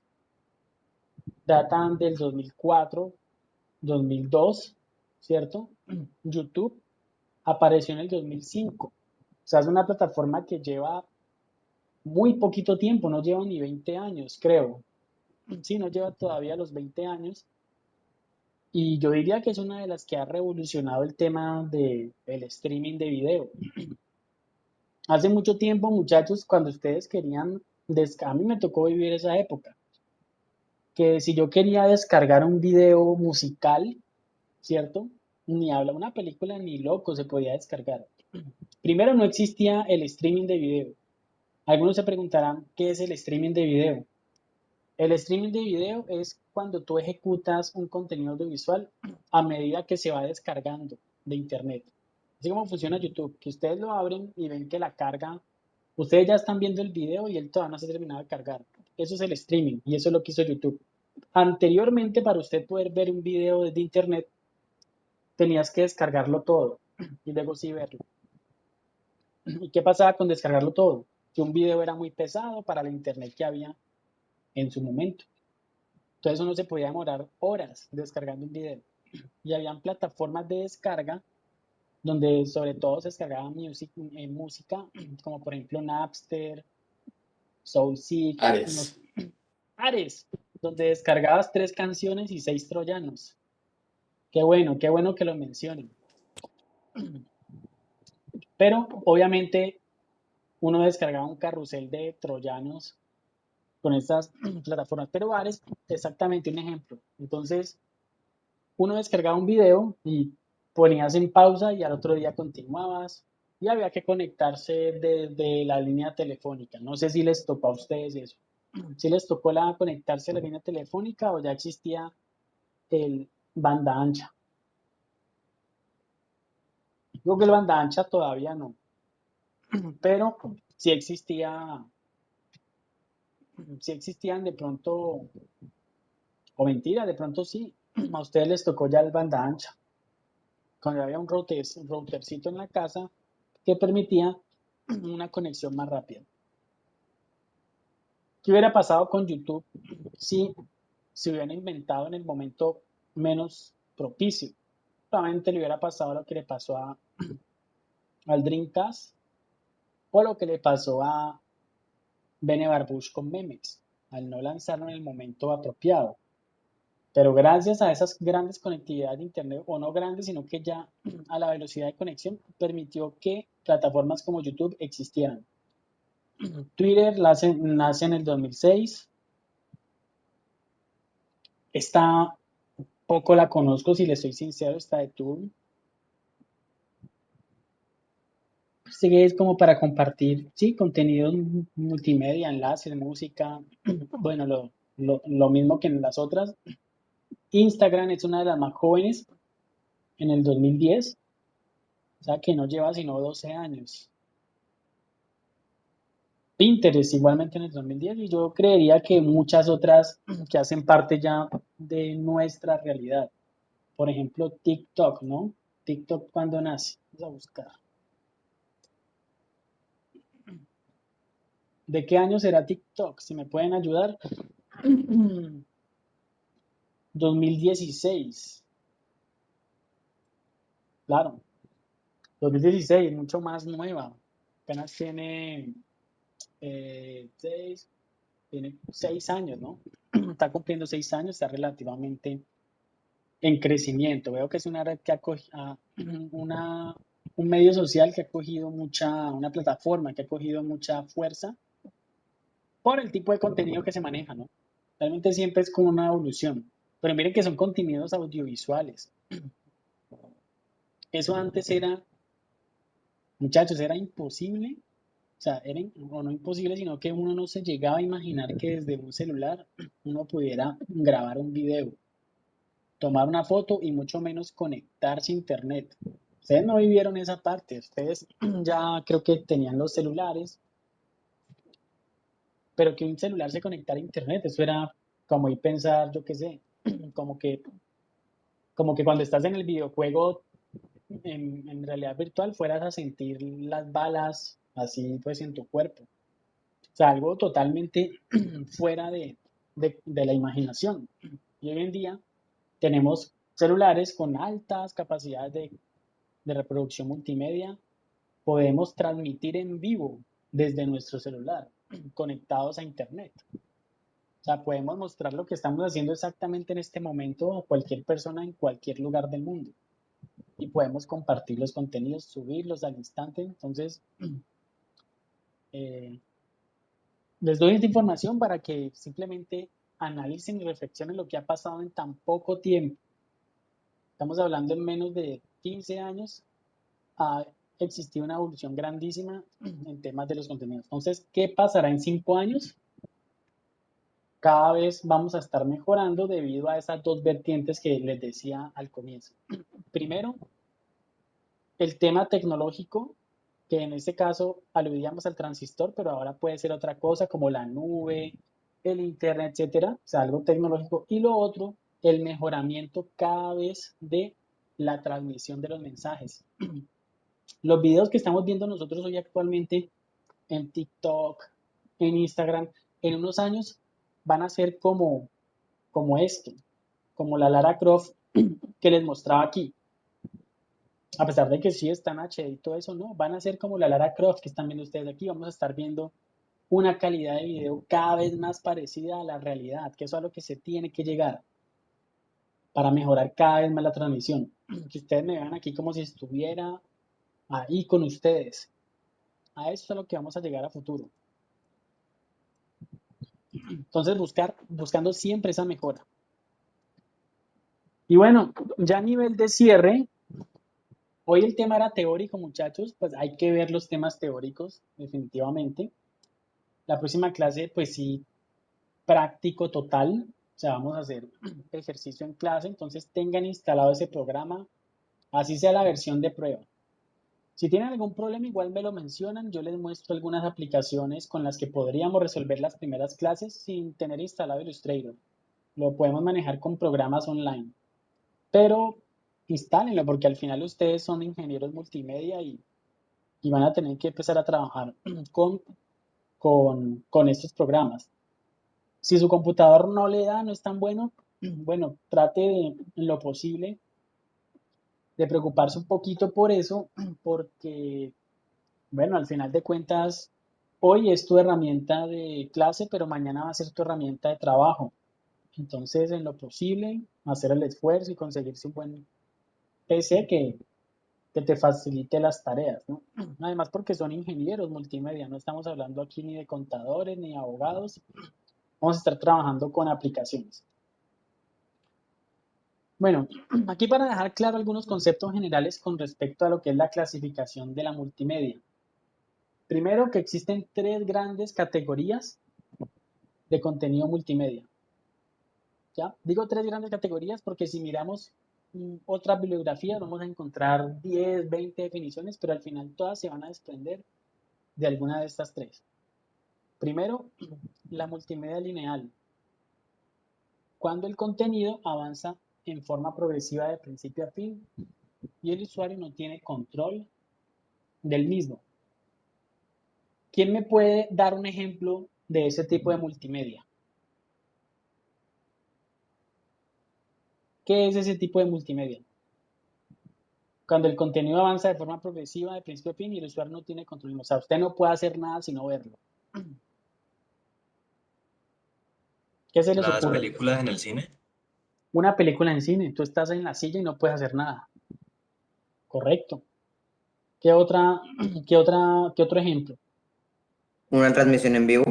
datan del 2004, 2002, ¿cierto? YouTube apareció en el 2005. O sea, es una plataforma que lleva muy poquito tiempo, no lleva ni 20 años, creo. Sí, no lleva todavía los 20 años. Y yo diría que es una de las que ha revolucionado el tema del streaming de video. Hace mucho tiempo, muchachos, cuando ustedes querían, a mí me tocó vivir esa época, que si yo quería descargar un video musical, ¿cierto? Ni habla una película ni loco se podía descargar. Primero no existía el streaming de video. Algunos se preguntarán, ¿qué es el streaming de video? El streaming de video es cuando tú ejecutas un contenido audiovisual a medida que se va descargando de internet. Así como funciona YouTube, que ustedes lo abren y ven que la carga, ustedes ya están viendo el video y él todavía no se ha terminado de cargar. Eso es el streaming y eso es lo que hizo YouTube. Anteriormente, para usted poder ver un video desde internet, tenías que descargarlo todo y luego sí verlo. ¿Y qué pasaba con descargarlo todo? Que un video era muy pesado para la internet que había en su momento. Entonces uno se podía demorar horas descargando un video. Y habían plataformas de descarga donde sobre todo se descargaba música, como por ejemplo Napster, Soulseek, Ares. Ares, donde descargabas 3 canciones y 6 troyanos. Qué bueno que lo mencionen. Pero obviamente uno descargaba un carrusel de troyanos con estas plataformas. Pero Ares, exactamente un ejemplo. Entonces, uno descargaba un video y ponías en pausa y al otro día continuabas y había que conectarse desde la línea telefónica. No sé si les tocó a ustedes eso. Si les tocó conectarse a la línea telefónica o ya existía el banda ancha. Creo que el banda ancha todavía no, pero sí existían de pronto, o mentira, de pronto sí. A ustedes les tocó ya el banda ancha, cuando había un routercito en la casa que permitía una conexión más rápida. ¿Qué hubiera pasado con YouTube si se hubieran inventado en el momento menos propicio? Probablemente le hubiera pasado lo que le pasó al Dreamcast o lo que le pasó a Bene Barbush con Memex, al no lanzarlo en el momento apropiado. Pero gracias a esas grandes conectividades de Internet, o no grandes, sino que ya a la velocidad de conexión permitió que plataformas como YouTube existieran. Twitter nace en el 2006. Esta poco la conozco, si le soy sincero, esta de Tube. Sí que es como para compartir, sí, contenidos multimedia, enlaces, música. Bueno, lo mismo que en las otras. Instagram es una de las más jóvenes en el 2010, o sea que no lleva sino 12 años. Pinterest igualmente en el 2010 y yo creería que muchas otras que hacen parte ya de nuestra realidad. Por ejemplo, TikTok, ¿no? TikTok cuando nace. Vamos a buscar. ¿De qué año será TikTok? Si me pueden ayudar. 2016. claro, 2016, mucho más nueva. Apenas tiene 6 años, ¿no? Está cumpliendo 6 años, está relativamente en crecimiento. Veo que es una red que un medio social que ha cogido una plataforma que ha cogido mucha fuerza por el tipo de contenido que se maneja, ¿no? Realmente siempre es como una evolución. Pero miren que son contenidos audiovisuales. Eso antes era, muchachos, era imposible. O sea, o no imposible, sino que uno no se llegaba a imaginar que desde un celular uno pudiera grabar un video, tomar una foto y mucho menos conectarse a internet. Ustedes no vivieron esa parte, ustedes ya creo que tenían los celulares, pero que un celular se conectara a internet, eso era como ir pensar, yo qué sé, como que, como que cuando estás en el videojuego en realidad virtual fueras a sentir las balas así pues en tu cuerpo. O sea, algo totalmente fuera de la imaginación. Y hoy en día tenemos celulares con altas capacidades de reproducción multimedia. Podemos transmitir en vivo desde nuestro celular, conectados a Internet. O sea, podemos mostrar lo que estamos haciendo exactamente en este momento a cualquier persona en cualquier lugar del mundo. Y podemos compartir los contenidos, subirlos al instante. Entonces, eh, les doy esta información para que simplemente analicen y reflexionen lo que ha pasado en tan poco tiempo. Estamos hablando en menos de 15 años, ha existido una evolución grandísima en temas de los contenidos. Entonces, ¿qué pasará en 5 años? Cada vez vamos a estar mejorando debido a esas dos vertientes que les decía al comienzo. Primero, el tema tecnológico, que en este caso aludíamos al transistor, pero ahora puede ser otra cosa como la nube, el internet, etcétera, o sea, algo tecnológico. Y lo otro, el mejoramiento cada vez de la transmisión de los mensajes. Los videos que estamos viendo nosotros hoy actualmente en TikTok, en Instagram, en unos años van a ser como esto, como la Lara Croft que les mostraba aquí. A pesar de que sí están HD y todo eso, no, van a ser como la Lara Croft que están viendo ustedes aquí. Vamos a estar viendo una calidad de video cada vez más parecida a la realidad, que eso es a lo que se tiene que llegar para mejorar cada vez más la transmisión. Que ustedes me vean aquí como si estuviera ahí con ustedes. A eso es a lo que vamos a llegar a futuro. Entonces, buscando siempre esa mejora. Y bueno, ya a nivel de cierre, hoy el tema era teórico, muchachos, pues hay que ver los temas teóricos, definitivamente. La próxima clase, pues sí, práctico total, o sea, vamos a hacer ejercicio en clase, entonces tengan instalado ese programa, así sea la versión de prueba. Si tienen algún problema, igual me lo mencionan, yo les muestro algunas aplicaciones con las que podríamos resolver las primeras clases sin tener instalado Illustrator. Lo podemos manejar con programas online, pero instálenlo porque al final ustedes son ingenieros multimedia y van a tener que empezar a trabajar con estos programas. Si su computador no le da, no es tan bueno, bueno, trate en lo posible de preocuparse un poquito por eso, porque, bueno, al final de cuentas, hoy es tu herramienta de clase, pero mañana va a ser tu herramienta de trabajo. Entonces, en lo posible, hacer el esfuerzo y conseguirse un buen PC que te facilite las tareas, ¿no? Además, porque son ingenieros multimedia, no estamos hablando aquí ni de contadores ni de abogados, vamos a estar trabajando con aplicaciones. Bueno, aquí para dejar claro algunos conceptos generales con respecto a lo que es la clasificación de la multimedia. Primero, que existen 3 grandes categorías de contenido multimedia. ¿Ya? Digo 3 grandes categorías porque si miramos otras bibliografías vamos a encontrar 10, 20 definiciones, pero al final todas se van a desprender de alguna de estas 3. Primero, la multimedia lineal. Cuando el contenido avanza en forma progresiva de principio a fin y el usuario no tiene control del mismo. ¿Quién me puede dar un ejemplo de ese tipo de multimedia? ¿Qué es ese tipo de multimedia? Cuando el contenido avanza de forma progresiva de principio a fin y el usuario no tiene control. O sea, usted no puede hacer nada sino verlo. ¿Qué se les Las ocurre? películas en el cine. Una película en cine, tú estás en la silla y no puedes hacer nada. Correcto. ¿Qué otra, qué otro ejemplo? Una transmisión en vivo.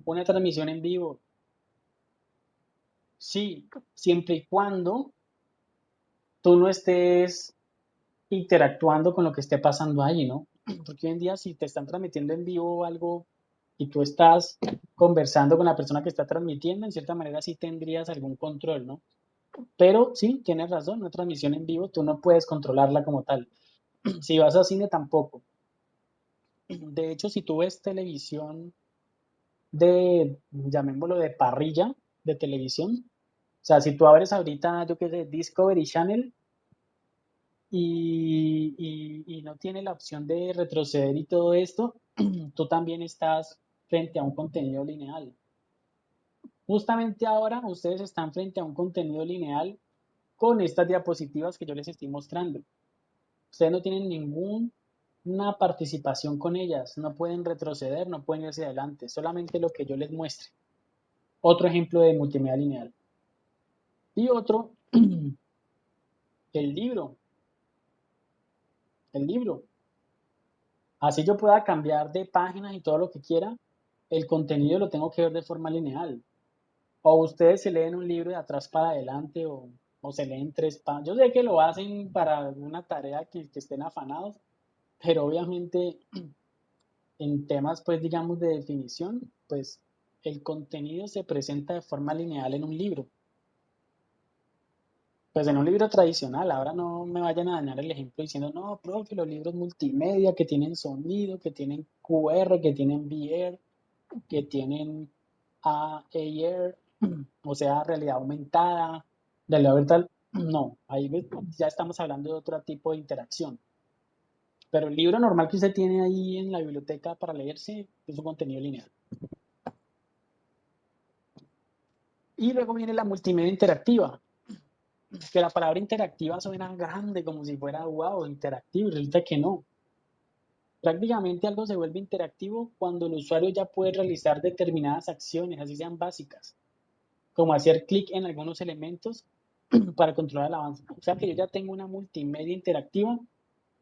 Una transmisión en vivo. Sí, siempre y cuando tú no estés interactuando con lo que esté pasando allí, ¿no? Porque hoy en día si te están transmitiendo en vivo algo y tú estás conversando con la persona que está transmitiendo, en cierta manera sí tendrías algún control, ¿no? Pero sí, tienes razón, una transmisión en vivo tú no puedes controlarla como tal. Si vas a cine tampoco. De hecho, si tú ves televisión de, llamémoslo de parrilla de televisión, o sea, si tú abres ahorita, yo qué sé, Discovery Channel y no tiene la opción de retroceder y todo esto, tú también estás frente a un contenido lineal. Justamente ahora ustedes están frente a un contenido lineal con estas diapositivas que yo les estoy mostrando. Ustedes no tienen ninguna participación con ellas, no pueden retroceder, no pueden ir hacia adelante, solamente lo que yo les muestre. Otro ejemplo de multimedia lineal. Y otro, el libro. El libro. Así yo pueda cambiar de páginas y todo lo que quiera, el contenido lo tengo que ver de forma lineal. O ustedes se leen un libro de atrás para adelante o se leen tres páginas. Yo sé que lo hacen para una tarea que estén afanados, pero obviamente en temas, pues digamos, de definición, pues el contenido se presenta de forma lineal en un libro. Pues en un libro tradicional, ahora no me vayan a dañar el ejemplo diciendo, no, profe, los libros multimedia que tienen sonido, que tienen QR, que tienen VR, que tienen AR, o sea, realidad aumentada, realidad virtual. No, ahí ya estamos hablando de otro tipo de interacción. Pero el libro normal que usted tiene ahí en la biblioteca para leerse es un contenido lineal. Y luego viene la multimedia interactiva, que la palabra interactiva suena grande, como si fuera, wow, interactivo, y resulta que no. Prácticamente algo se vuelve interactivo cuando el usuario ya puede realizar determinadas acciones, así sean básicas, como hacer clic en algunos elementos para controlar el avance. O sea que yo ya tengo una multimedia interactiva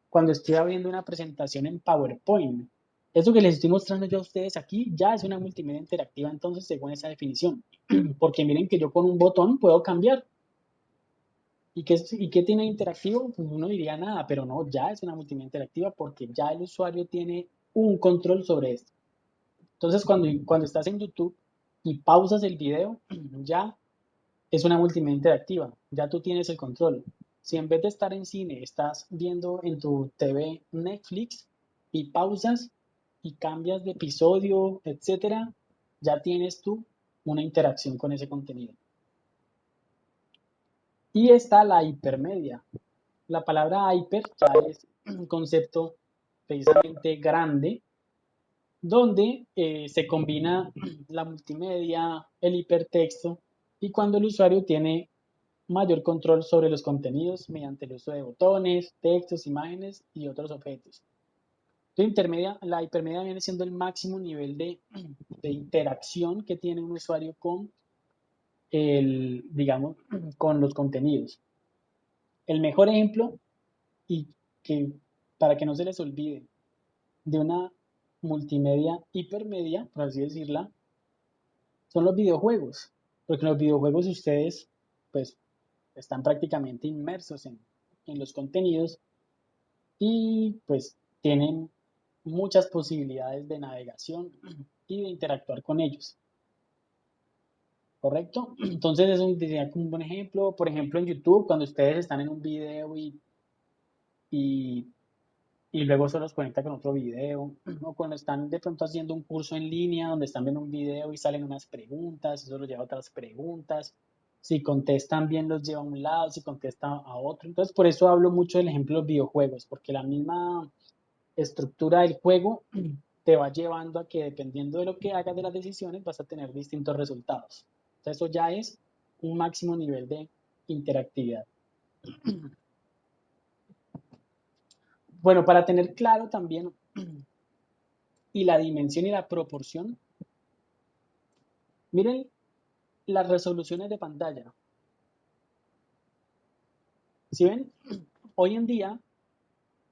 cuando estoy abriendo una presentación en PowerPoint. Eso que les estoy mostrando yo a ustedes aquí ya es una multimedia interactiva entonces según esa definición. Porque miren que yo con un botón puedo cambiar. ¿Y qué tiene interactivo? Pues uno diría nada, pero no, ya es una multimedia interactiva porque ya el usuario tiene un control sobre esto. Entonces cuando estás en YouTube y pausas el video, ya es una multimedia interactiva, ya tú tienes el control. Si en vez de estar en cine estás viendo en tu TV Netflix y pausas y cambias de episodio, etcétera, ya tienes tú una interacción con ese contenido. Y está la hipermedia. La palabra hyper ya es un concepto precisamente grande donde se combina la multimedia, el hipertexto y cuando el usuario tiene mayor control sobre los contenidos mediante el uso de botones, textos, imágenes y otros objetos. La hipermedia viene siendo el máximo nivel de interacción que tiene un usuario con digamos, con los contenidos. El mejor ejemplo, y que para que no se les olvide, de una multimedia hipermedia, por así decirla, son los videojuegos. Porque en los videojuegos ustedes, pues, están prácticamente inmersos en los contenidos y pues tienen muchas posibilidades de navegación y de interactuar con ellos, ¿correcto? Entonces es sería como un buen ejemplo, por ejemplo en YouTube, cuando ustedes están en un video y, y luego se los conecta con otro video, o cuando están de pronto haciendo un curso en línea donde están viendo un video y salen unas preguntas, eso los lleva a otras preguntas, si contestan bien los lleva a un lado, si contestan a otro, entonces por eso hablo mucho del ejemplo de los videojuegos, porque la misma estructura del juego te va llevando a que dependiendo de lo que hagas de las decisiones vas a tener distintos resultados. Entonces eso ya es un máximo nivel de interactividad. Bueno, para tener claro también y la dimensión y la proporción, miren las resoluciones de pantalla. ¿Sí ven? Hoy en día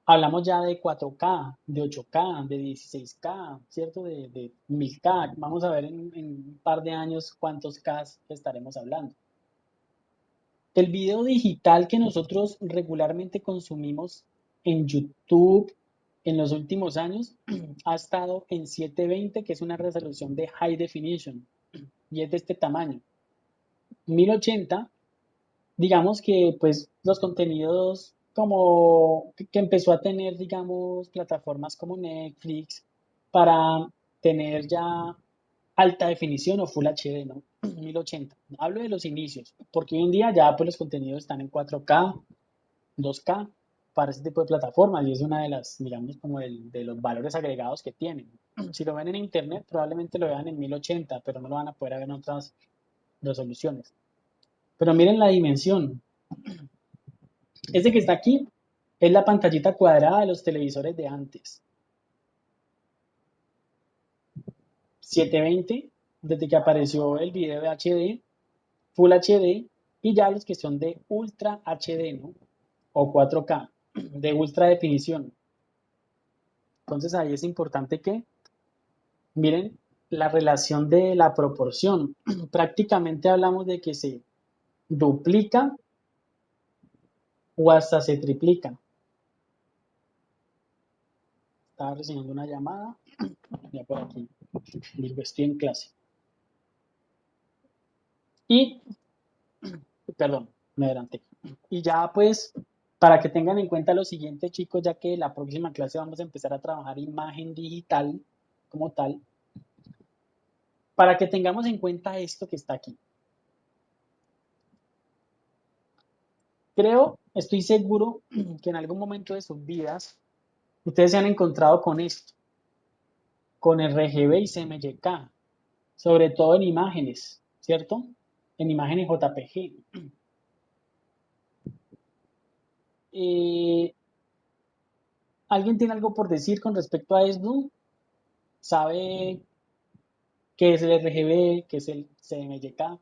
hablamos ya de 4K, de 8K, de 16K, ¿cierto? De 1000K. Vamos a ver en un par de años cuántos K estaremos hablando. El video digital que nosotros regularmente consumimos en YouTube en los últimos años ha estado en 720, que es una resolución de High Definition, y es de este tamaño. 1080, digamos que pues los contenidos como que empezó a tener, digamos, plataformas como Netflix para tener ya alta definición o Full HD, ¿no? 1080. Hablo de los inicios, porque hoy en día ya pues los contenidos están en 4K, 2K para ese tipo de plataformas y es una de las, digamos, como de los valores agregados que tienen. Si lo ven en internet, probablemente lo vean en 1080, pero no lo van a poder ver en otras resoluciones. Pero miren la dimensión. Este que está aquí es la pantallita cuadrada de los televisores de antes. 720, desde que apareció el video de HD, Full HD y ya los que son de Ultra HD, ¿no? O 4K, de ultra definición. Entonces ahí es importante que miren la relación de la proporción. Prácticamente hablamos de que se duplica o hasta se triplica. Estaba recibiendo una llamada, ya por aquí, digo, estoy en clase. Y, perdón, me adelanté. Y ya pues, para que tengan en cuenta lo siguiente, chicos, ya que la próxima clase vamos a empezar a trabajar imagen digital como tal, para que tengamos en cuenta esto que está aquí. Creo, estoy seguro que en algún momento de sus vidas ustedes se han encontrado con esto, con RGB y CMYK, sobre todo en imágenes, ¿cierto? En imágenes JPG. ¿Alguien tiene algo por decir con respecto a esto? ¿Sabe qué es el RGB, qué es el CMYK? No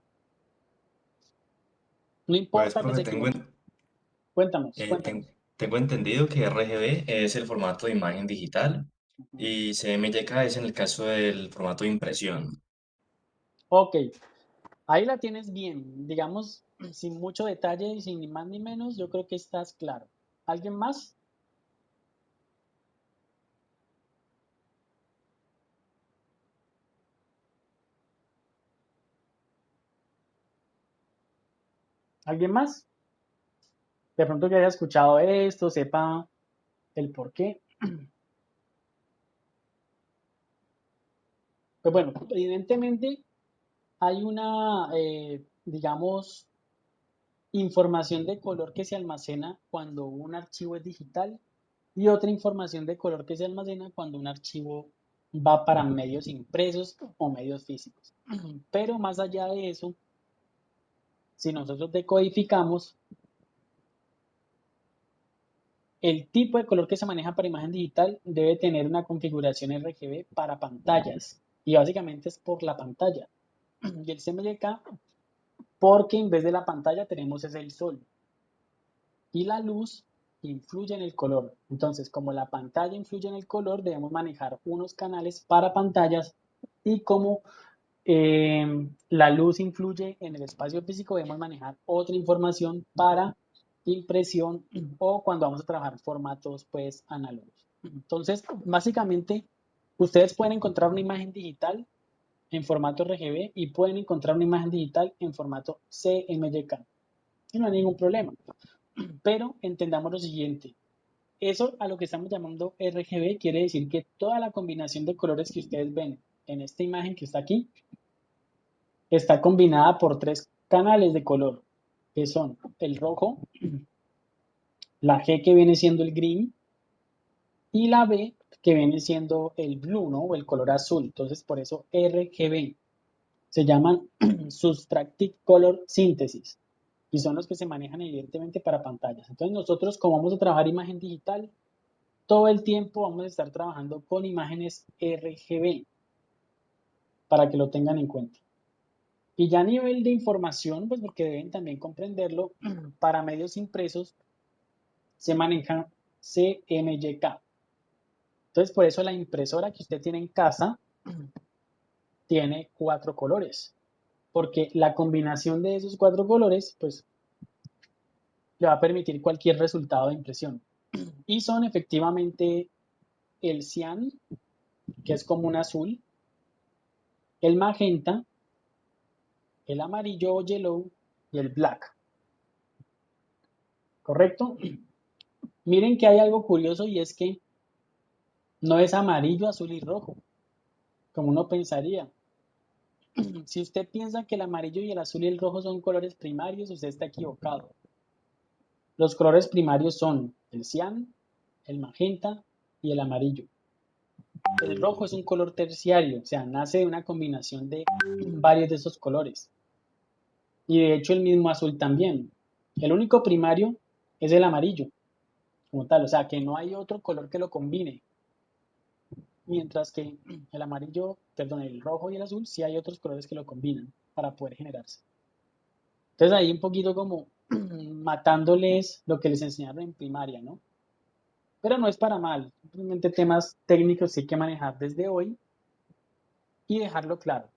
Pues, importa que profe, se equivoque. Cuéntanos, cuéntanos. tengo entendido que RGB es el formato de imagen digital y CMYK es en el caso del formato de impresión. Ok, ahí la tienes bien. Digamos, sin mucho detalle y sin ni más ni menos, yo creo que estás claro. ¿Alguien más? ¿Alguien más? De pronto que haya escuchado esto, sepa el por qué. Pues bueno, evidentemente hay una, digamos, información de color que se almacena cuando un archivo es digital y otra información de color que se almacena cuando un archivo va para medios impresos o medios físicos. Pero más allá de eso, si nosotros decodificamos, el tipo de color que se maneja para imagen digital debe tener una configuración RGB para pantallas y básicamente es por la pantalla. Y el CMYK porque en vez de la pantalla tenemos es el sol y la luz influye en el color. Entonces, como la pantalla influye en el color, debemos manejar unos canales para pantallas y como la luz influye en el espacio físico, debemos manejar otra información para impresión o cuando vamos a trabajar formatos pues análogos. Entonces, básicamente, ustedes pueden encontrar una imagen digital en formato RGB y pueden encontrar una imagen digital en formato CMYK. Y no hay ningún problema. Pero entendamos lo siguiente. Eso a lo que estamos llamando RGB quiere decir que toda la combinación de colores que ustedes ven en esta imagen que está aquí está combinada por tres canales de color, que son el rojo, la G que viene siendo el green y la B que viene siendo el blue, ¿no? O el color azul. Entonces, por eso RGB. Se llaman Subtractive Color Synthesis y son los que se manejan evidentemente para pantallas. Entonces nosotros como vamos a trabajar imagen digital, todo el tiempo vamos a estar trabajando con imágenes RGB para que lo tengan en cuenta. Y ya a nivel de información, pues porque deben también comprenderlo, para medios impresos se maneja CMYK. Entonces, por eso la impresora que usted tiene en casa tiene 4 colores, porque la combinación de esos 4 colores, pues, le va a permitir cualquier resultado de impresión. Y son efectivamente el cian, que es como un azul, el magenta, el amarillo o yellow y el black. ¿Correcto? Miren que hay algo curioso y es que no es amarillo, azul y rojo, como uno pensaría. Si usted piensa que el amarillo y el azul y el rojo son colores primarios, usted está equivocado. Los colores primarios son el cian, el magenta y el amarillo. El rojo es un color terciario, o sea, nace de una combinación de varios de esos colores. Y de hecho el mismo azul también. El único primario es el amarillo, como tal, o sea, que no hay otro color que lo combine. Mientras que el amarillo, perdón, el rojo y el azul, sí hay otros colores que lo combinan para poder generarse. Entonces ahí un poquito como matándoles lo que les enseñaron en primaria, ¿no? Pero no es para mal, simplemente temas técnicos que hay que manejar desde hoy y dejarlo claro.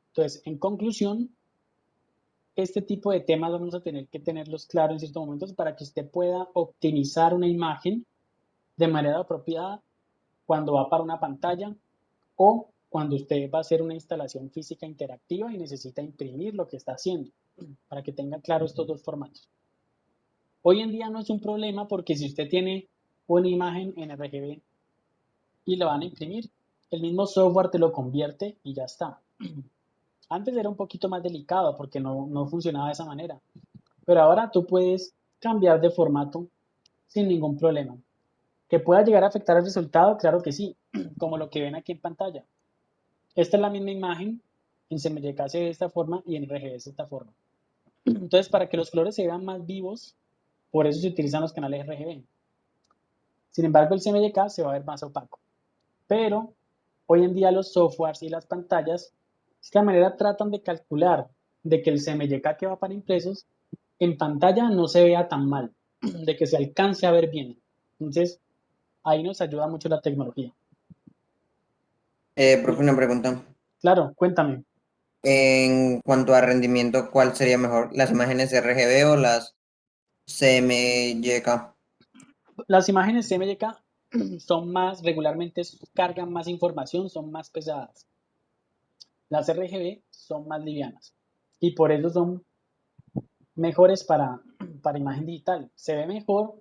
Entonces, en conclusión, este tipo de temas vamos a tener que tenerlos claros en ciertos momentos para que usted pueda optimizar una imagen de manera apropiada cuando va para una pantalla o cuando usted va a hacer una instalación física interactiva y necesita imprimir lo que está haciendo, para que tenga claro estos dos formatos. Hoy en día no es un problema porque si usted tiene una imagen en RGB y la van a imprimir, el mismo software te lo convierte y ya está. Antes era un poquito más delicado porque no funcionaba de esa manera, pero ahora tú puedes cambiar de formato sin ningún problema. ¿Que pueda llegar a afectar el resultado? Claro que sí, como lo que ven aquí en pantalla. Esta es la misma imagen, en CMYK se ve de esta forma y en RGB es de esta forma. Entonces, para que los colores se vean más vivos, por eso se utilizan los canales RGB. Sin embargo, el CMYK se va a ver más opaco. Pero hoy en día los softwares y las pantallas de esta manera tratan de calcular de que el CMYK que va para impresos en pantalla no se vea tan mal, de que se alcance a ver bien. Entonces, ahí nos ayuda mucho la tecnología. Profe, una pregunta. Claro, cuéntame. En cuanto a rendimiento, ¿cuál sería mejor? ¿Las imágenes RGB o las CMYK? Las imágenes CMYK son más, regularmente cargan más información, son más pesadas. Las RGB son más livianas y por eso son mejores para imagen digital. Se ve mejor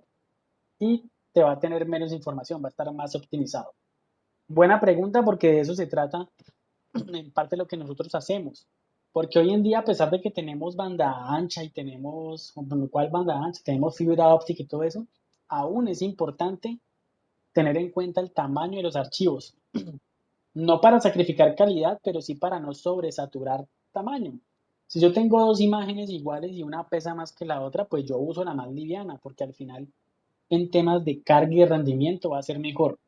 y te va a tener menos información, va a estar más optimizado. Buena pregunta porque de eso se trata en parte lo que nosotros hacemos. Porque hoy en día, a pesar de que tenemos banda ancha y tenemos, ¿cuál banda ancha? Tenemos fibra óptica y todo eso, aún es importante tener en cuenta el tamaño de los archivos. No para sacrificar calidad, pero sí para no sobresaturar tamaño. Si yo tengo dos imágenes iguales y una pesa más que la otra, pues yo uso la más liviana, porque al final en temas de carga y rendimiento va a ser mejor.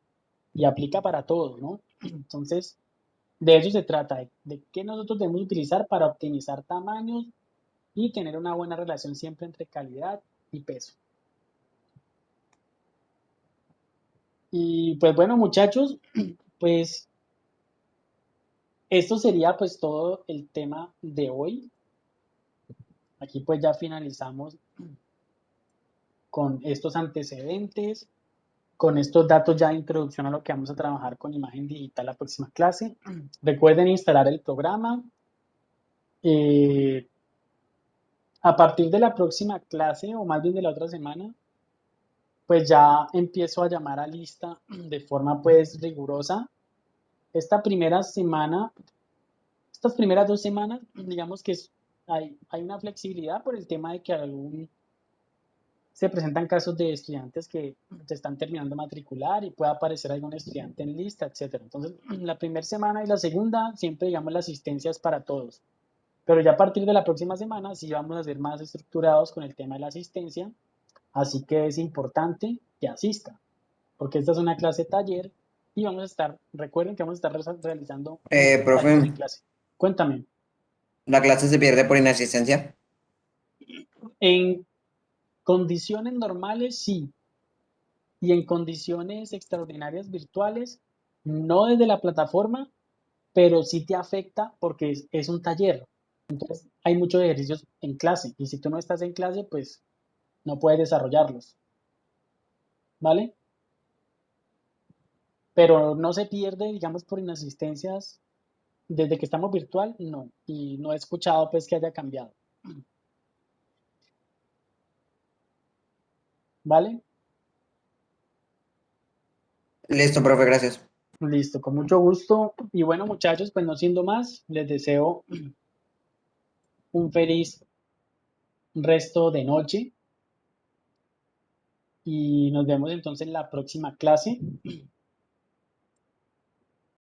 Y aplica para todos, ¿no? Entonces, de eso se trata, de qué nosotros debemos utilizar para optimizar tamaños y tener una buena relación siempre entre calidad y peso. Y pues bueno, muchachos, pues esto sería pues todo el tema de hoy. Aquí pues ya finalizamos con estos antecedentes, con estos datos ya de introducción a lo que vamos a trabajar con imagen digital la próxima clase. Recuerden instalar el programa. A partir de la próxima clase, o más bien de la otra semana, pues ya empiezo a llamar a lista de forma pues rigurosa. Esta primera semana, estas primeras 2 semanas, digamos que hay una flexibilidad por el tema de que se presentan casos de estudiantes que se están terminando de matricular y puede aparecer algún estudiante en lista, etcétera. Entonces, la primera semana y la segunda, siempre digamos la asistencia es para todos. Pero ya a partir de la próxima semana sí vamos a ser más estructurados con el tema de la asistencia, así que es importante que asista, porque esta es una clase taller y recuerden que vamos a estar realizando tareas en Profe, clase. Cuéntame, ¿la clase se pierde por inasistencia? en condiciones normales sí, y en condiciones extraordinarias virtuales, no desde la plataforma, pero sí te afecta porque es un taller. Entonces hay muchos ejercicios en clase y si tú no estás en clase, pues no puedes desarrollarlos, ¿vale? Pero no se pierde, digamos, por inasistencias desde que estamos virtual, no. Y no he escuchado pues que haya cambiado, ¿vale? Listo, profe, gracias. Listo, con mucho gusto. Y bueno, muchachos, pues no siendo más, les deseo un feliz resto de noche y nos vemos entonces en la próxima clase.